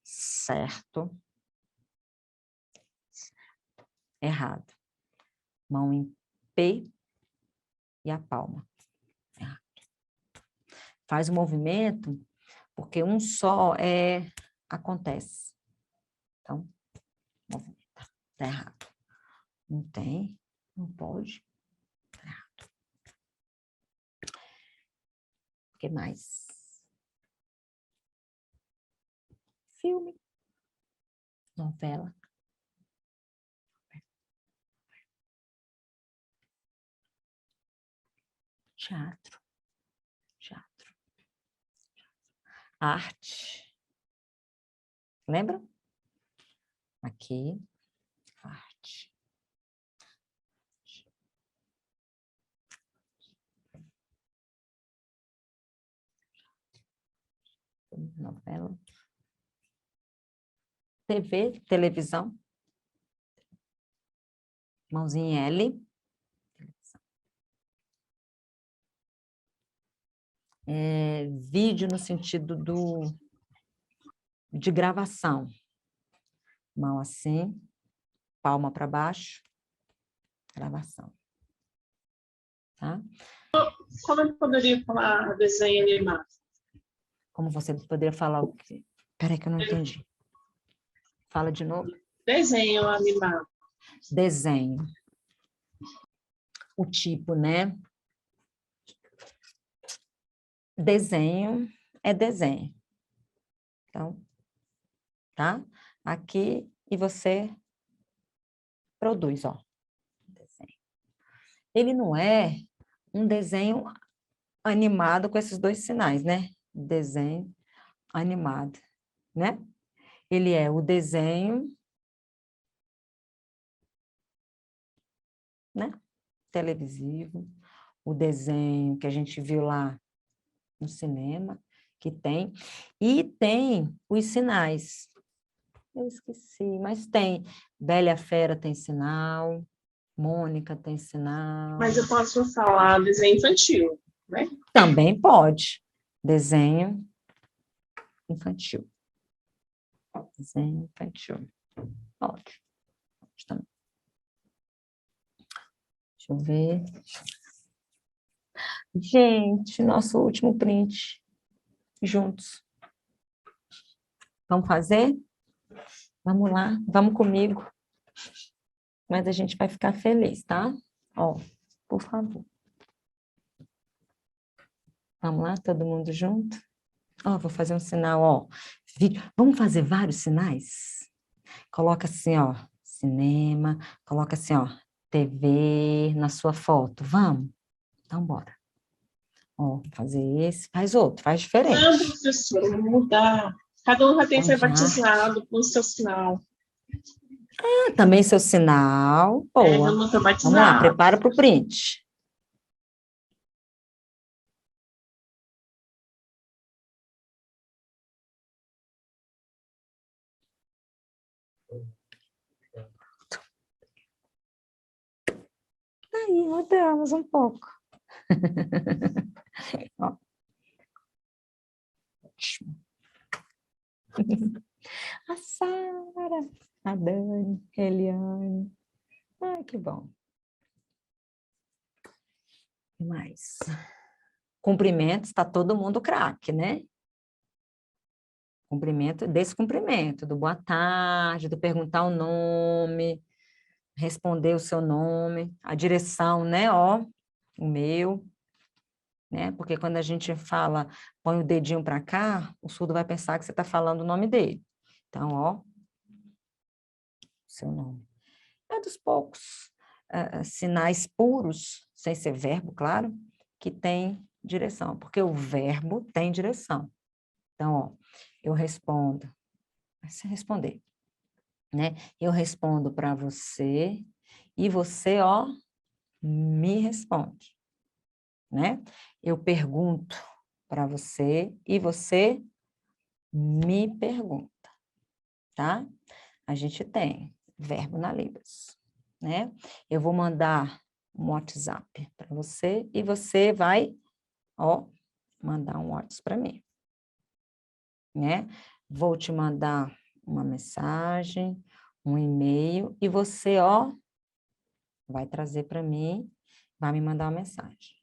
Speaker 2: Certo. Errado. Mão em P e a palma. Faz o movimento, porque um só acontece. Então, movimenta. Tá errado. Não tem, não pode. Tá errado. O que mais? Filme. Novela. Teatro. Teatro. Arte. Lembra? Aqui. Arte. Novela. TV, televisão. Mãozinha L. Vídeo no sentido de gravação. Mão assim, palma para baixo, gravação. Tá?
Speaker 5: Como eu poderia falar desenho animado?
Speaker 2: Como você poderia falar o quê? Peraí que eu não entendi. Fala de novo.
Speaker 5: Desenho animado.
Speaker 2: Desenho. O tipo, né? Desenho é desenho. Então, tá? Aqui, e você produz, ó. Desenho. Ele não é um desenho animado com esses dois sinais, né? Desenho animado, né? Ele é o desenho, né? Televisivo, o desenho que a gente viu lá no cinema, que tem, e tem os sinais. Eu esqueci, mas tem. Bela e a Fera tem sinal, Mônica tem sinal.
Speaker 5: Mas eu posso falar desenho infantil, né?
Speaker 2: Também pode. Desenho infantil. Desenho infantil. Pode. Pode também. Deixa eu ver. Gente, nosso último print. Juntos. Vamos fazer? Vamos lá, vamos comigo. Mas a gente vai ficar feliz, tá? Ó, por favor. Vamos lá, todo mundo junto? Ó, vou fazer um sinal, ó. Vídeo. Vamos fazer vários sinais? Coloca assim, ó, cinema. Coloca assim, ó, TV na sua foto. Vamos? Então, bora. Ó, fazer esse. Faz outro, faz diferente.
Speaker 5: Não, professora, vamos mudar. Cada um vai ter que ser
Speaker 2: Vamos lá.
Speaker 5: batizado com o seu sinal.
Speaker 2: Também seu sinal. Boa.
Speaker 5: Vamos ser
Speaker 2: Vamos lá,
Speaker 5: batizados.
Speaker 2: prepara para o print. Aí, mudamos um pouco. Ó. Ótimo. A Sara, a Dani, a Eliane. Ai, que bom. O que mais? Cumprimentos, está todo mundo craque, né? Cumprimento, descumprimento, do boa tarde, do perguntar o nome, responder o seu nome, a direção, né? Ó, o meu, né? Porque quando a gente fala, põe o dedinho para cá, o surdo vai pensar que você está falando o nome dele. Então, ó, seu nome. É dos poucos sinais puros, sem ser verbo, claro, que tem direção, porque o verbo tem direção. Então, ó, eu respondo, se responder, né? Eu respondo para você e você, ó, me responde, né? Eu pergunto para você e você me pergunta, tá? A gente tem verbo na Libras, né? Eu vou mandar um WhatsApp para você e você vai, ó, mandar um WhatsApp para mim, né? Vou te mandar uma mensagem, um e-mail e você, ó, vai trazer para mim, vai me mandar uma mensagem,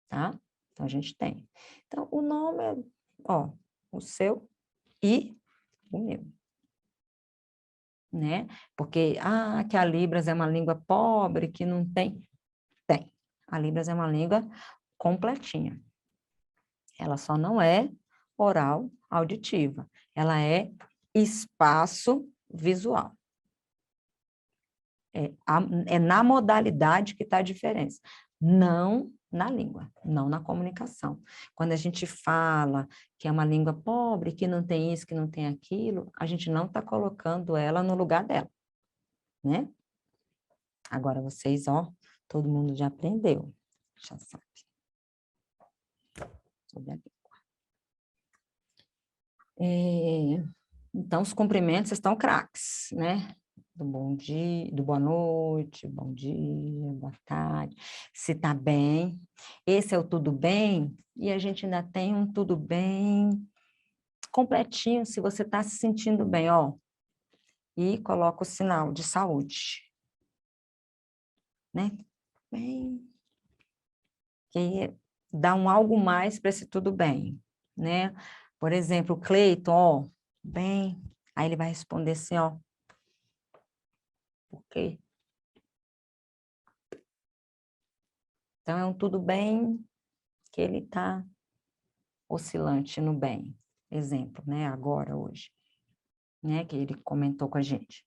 Speaker 2: tá? Então, a gente tem. Então, o nome é, ó, o seu e o meu, né? Porque, que a Libras é uma língua pobre, que não tem. Tem. A Libras é uma língua completinha. Ela só não é oral auditiva. Ela é espaço visual. É na modalidade que está a diferença. Não na língua, não na comunicação. Quando a gente fala que é uma língua pobre, que não tem isso, que não tem aquilo, a gente não está colocando ela no lugar dela, né? Agora vocês, ó, todo mundo já aprendeu, já sabe. Sobre a língua. Então, os cumprimentos estão craques, né? Do bom dia, do boa noite, bom dia, boa tarde, se tá bem. Esse é o tudo bem, e a gente ainda tem um tudo bem completinho, se você tá se sentindo bem, ó. E coloca o sinal de saúde, né? Bem, que dá um algo mais para esse tudo bem, né? Por exemplo, o Cleiton, ó, bem, aí ele vai responder assim, ó. Por quê? Então, é um tudo bem que ele está oscilante no bem. Exemplo, né? Agora, hoje, né? Que ele comentou com a gente.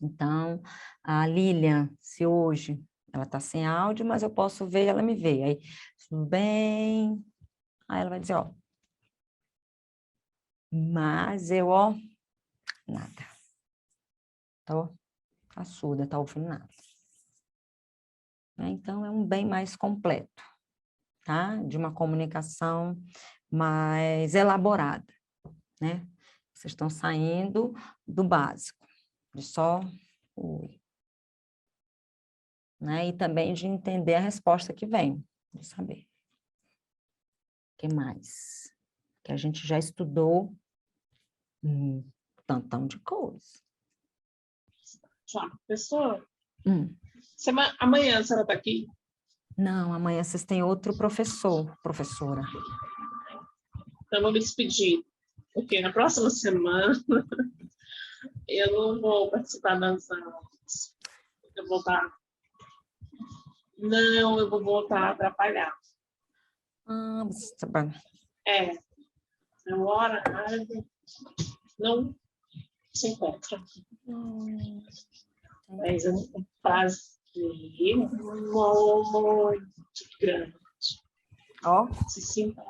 Speaker 2: Então, a Lilian, se hoje ela está sem áudio, mas eu posso ver, ela me vê. Aí, tudo bem? Aí ela vai dizer, ó. Mas eu, ó, nada. Tá surda, tá ouvindo nada. Então, é um bem mais completo, tá? De uma comunicação mais elaborada, né? Vocês estão saindo do básico, de só oi, né? E também de entender a resposta que vem, de saber. O que mais? Que a gente já estudou um tantão de coisa.
Speaker 5: Já, professor,
Speaker 2: Hum.
Speaker 5: amanhã a senhora está aqui?
Speaker 2: Não, amanhã vocês têm outro professor, professora.
Speaker 5: Então, eu vou me despedir, porque na próxima semana eu não vou participar das aulas. Eu vou voltar. Não, eu vou voltar a atrapalhar.
Speaker 2: Você tá...
Speaker 5: É, a hora não se encontra. Mas é um prazer muito grande.
Speaker 2: Ó.
Speaker 5: Se sinta.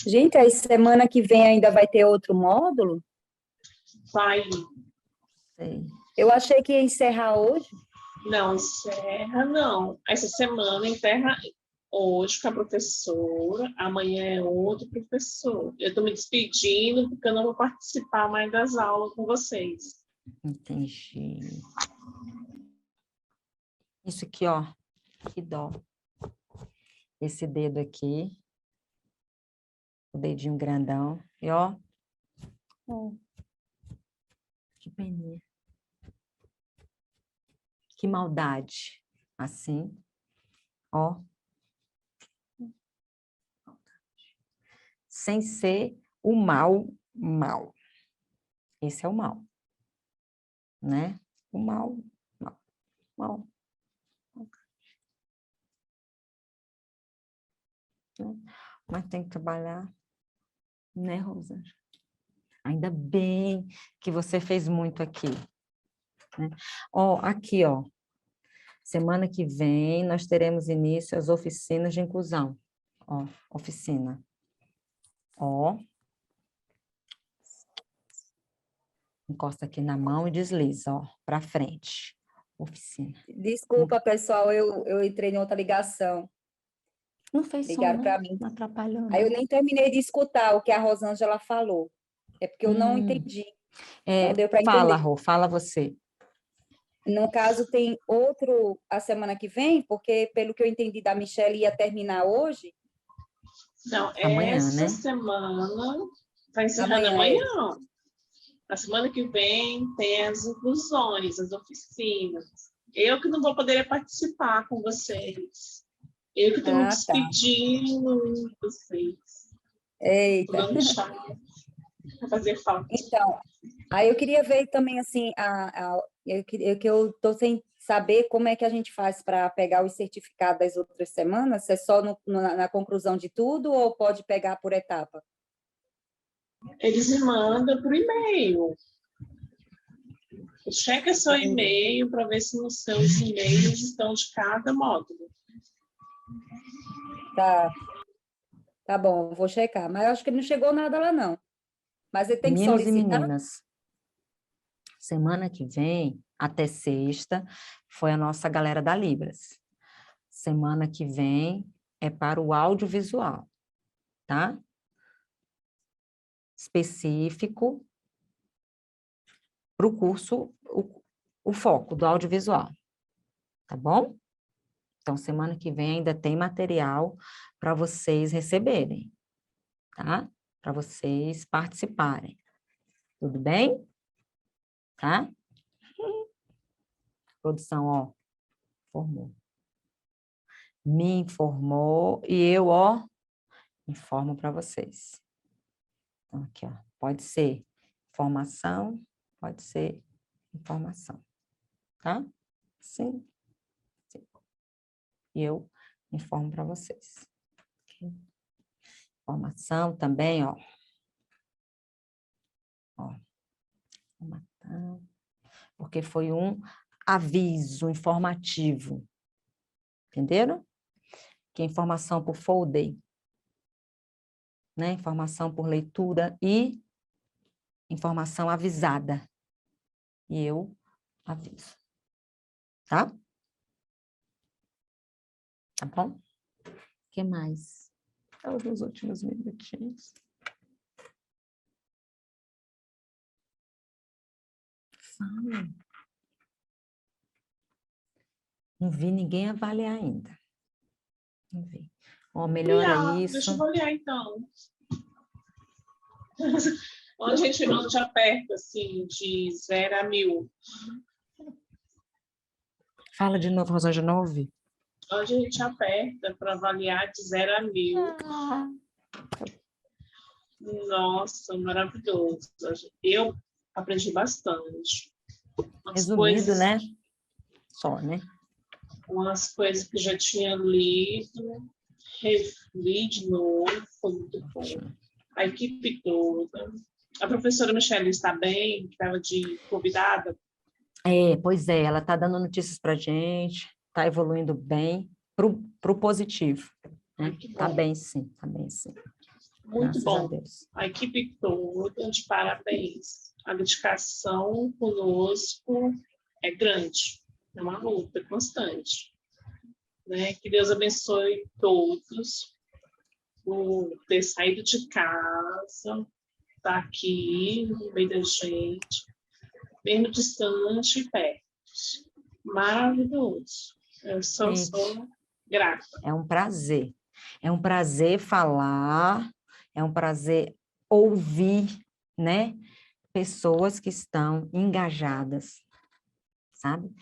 Speaker 6: Gente, aí semana que vem ainda vai ter outro módulo?
Speaker 5: Vai.
Speaker 2: Sei.
Speaker 6: Eu achei que ia encerrar hoje.
Speaker 5: Não, encerra não. Essa semana encerra hoje com a professora, amanhã é outro professor. Eu estou me despedindo porque eu não vou participar mais das aulas com vocês.
Speaker 2: Entendi. Isso aqui, ó, que dó. Esse dedo aqui, o dedinho grandão, e ó, que peninha. Que maldade. Assim, ó. Sem ser o mal. Esse é o mal, né? O mal. Mas tem que trabalhar, né, Rosângela? Ainda bem que você fez muito aqui. Né? Ó, aqui, ó. Semana que vem nós teremos início às oficinas de inclusão. Ó, oficina. Ó. Encosta aqui na mão e desliza, ó, para frente. Oficina.
Speaker 6: Desculpa, pessoal, eu entrei em outra ligação.
Speaker 2: Não fez som,
Speaker 6: Ligaram
Speaker 2: não?
Speaker 6: para mim.
Speaker 2: Não atrapalhou, não.
Speaker 6: Aí eu nem terminei de escutar o que a Rosângela falou. É porque eu não entendi. Não deu para
Speaker 2: Fala,
Speaker 6: entender.
Speaker 2: Rô, fala você.
Speaker 6: No caso, tem outro a semana que vem, porque pelo que eu entendi da Michelle ia terminar hoje.
Speaker 5: Não,
Speaker 2: Amanhã,
Speaker 5: essa
Speaker 2: né?
Speaker 5: semana está encerrando amanhã. Na semana que vem tem as inclusões, as oficinas. Eu que não vou poder participar com vocês. Eu que estou me
Speaker 6: Ah, tá.
Speaker 5: despedindo de vocês.
Speaker 6: Eita.
Speaker 5: Não deixar para fazer falta.
Speaker 6: Então, aí eu queria ver também, assim, eu estou sem saber como é que a gente faz para pegar os certificados das outras semanas, se é só na conclusão de tudo ou pode pegar por etapa?
Speaker 5: Eles me mandam por e-mail. Checa seu e-mail para ver se nos seus e-mails estão de cada módulo.
Speaker 6: Tá bom, vou checar. Mas eu acho que não chegou nada lá, não. Mas ele tem que
Speaker 2: Meninos e
Speaker 6: solicitar?
Speaker 2: meninas, semana que vem, até sexta, foi a nossa galera da Libras. Semana que vem é para o audiovisual, tá? Específico para o curso, o foco do audiovisual, tá bom? Então, semana que vem ainda tem material para vocês receberem, tá? Para vocês participarem. Tudo bem? Tá? Produção, ó, formou. Me informou e eu, ó, informo para vocês. Então, aqui, ó, pode ser informação, pode ser informação, tá? Sim. Sim. E eu informo para vocês. Ok? Informação também, ó. Ó, informação, porque foi um aviso informativo. Entenderam? Que é informação por folder, né? Informação por leitura e informação avisada. E eu aviso. Tá? Tá bom? O que mais? Os últimos minutinhos. Fala. Não vi ninguém avaliar ainda. Não vi. Ó, melhora isso.
Speaker 5: Deixa eu olhar, então. Onde a gente aperta, assim, de 0 a 1000?
Speaker 2: Fala de novo, Rosângela, não ouvi.
Speaker 5: Onde a gente aperta para avaliar de 0 a 1000? Nossa, maravilhoso. Eu aprendi bastante.
Speaker 2: Resumido, né? Só, né?
Speaker 5: Umas coisas que já tinha lido, revi de novo, foi muito bom. A equipe toda. A professora Michele está bem, que estava de convidada?
Speaker 2: Pois é, ela está dando notícias para a gente, está evoluindo bem, para o positivo. Né? Está bem, sim, está bem, sim.
Speaker 5: Muito
Speaker 2: Graças
Speaker 5: bom.
Speaker 2: a Deus.
Speaker 5: A equipe toda, de parabéns. A dedicação conosco é grande, é uma luta constante. Né? Que Deus abençoe todos por ter saído de casa, estar aqui no meio da gente, mesmo distante e perto. Maravilhoso. Eu sou grata.
Speaker 2: É um prazer. É um prazer falar, é um prazer ouvir, né? Pessoas que estão engajadas, sabe?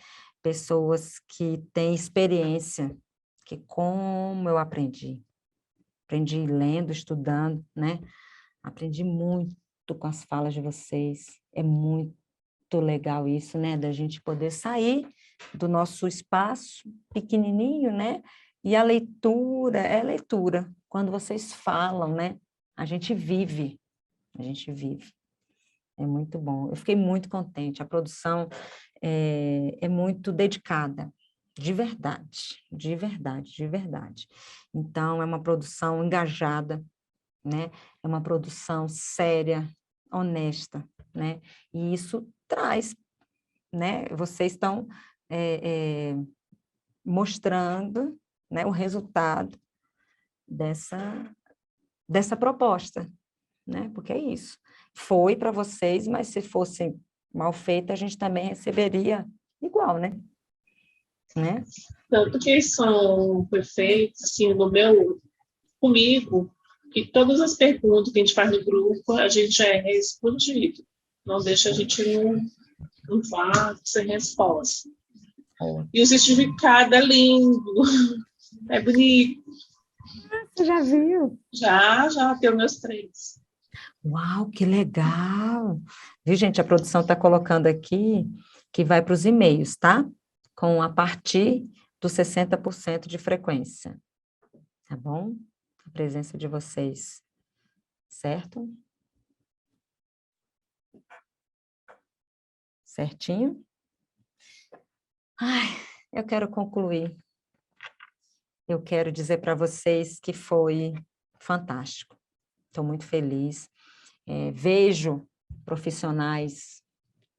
Speaker 2: Pessoas que têm experiência, que como eu aprendi lendo, estudando, né? Aprendi muito com as falas de vocês, é muito legal isso, né? Da gente poder sair do nosso espaço pequenininho, né? E a leitura, é leitura, quando vocês falam, né? A gente vive, é muito bom, eu fiquei muito contente, a produção é muito dedicada, de verdade, de verdade, de verdade. Então, é uma produção engajada, né? É uma produção séria, honesta, né? E isso traz, né? Vocês estão mostrando, né, o resultado dessa proposta, né? Porque é isso. Foi para vocês, mas se fosse mal feita, a gente também receberia igual, né?
Speaker 5: Tanto que foi feitos, assim, comigo, que todas as perguntas que a gente faz no grupo, a gente é respondido. Não deixa a gente no vácuo sem resposta. E o certificado é lindo, é bonito.
Speaker 2: Você já viu?
Speaker 5: Já tenho meus 3.
Speaker 2: Uau, que legal! Viu, gente? A produção está colocando aqui que vai para os e-mails, tá? Com a partir dos 60% de frequência. Tá bom? A presença de vocês, certo? Certinho? Ai, eu quero concluir. Eu quero dizer para vocês que foi fantástico. Estou muito feliz. Vejo profissionais,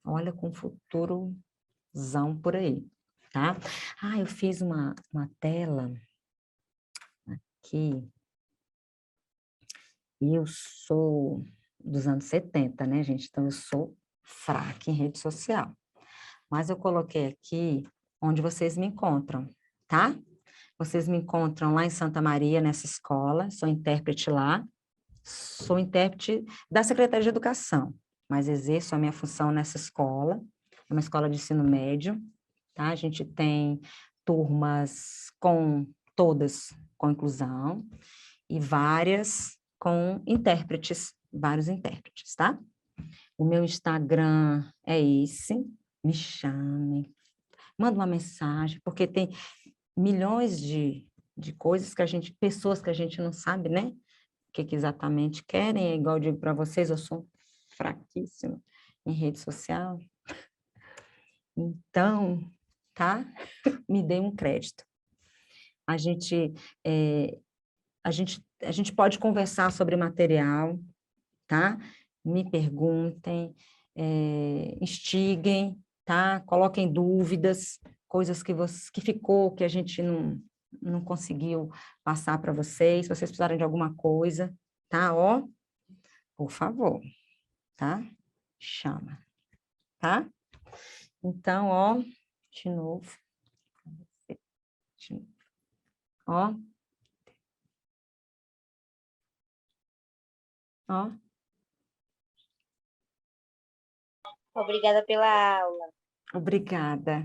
Speaker 2: olha, com futurozão por aí, tá? Eu fiz uma tela aqui. E eu sou dos anos 70, né, gente? Então, eu sou fraca em rede social. Mas eu coloquei aqui onde vocês me encontram, tá? Vocês me encontram lá em Santa Maria, nessa escola, sou intérprete lá, sou intérprete da Secretaria de Educação, mas exerço a minha função nessa escola, é uma escola de ensino médio, tá? A gente tem turmas todas com inclusão e várias com intérpretes, vários intérpretes, tá? O meu Instagram é esse, me chame, manda uma mensagem, porque tem milhões de coisas pessoas que a gente não sabe, né? O que exatamente querem, é igual eu digo para vocês, eu sou fraquíssima em rede social. Então, tá? Me dê um crédito. A gente pode conversar sobre material, tá? Me perguntem, instiguem, tá? Coloquem dúvidas, coisas que ficou, que a gente não conseguiu passar para vocês. Se vocês precisarem de alguma coisa, tá? Ó, por favor, tá? Chama, tá? Então, ó, de novo. Ó. Ó.
Speaker 6: Obrigada pela aula.
Speaker 2: Obrigada.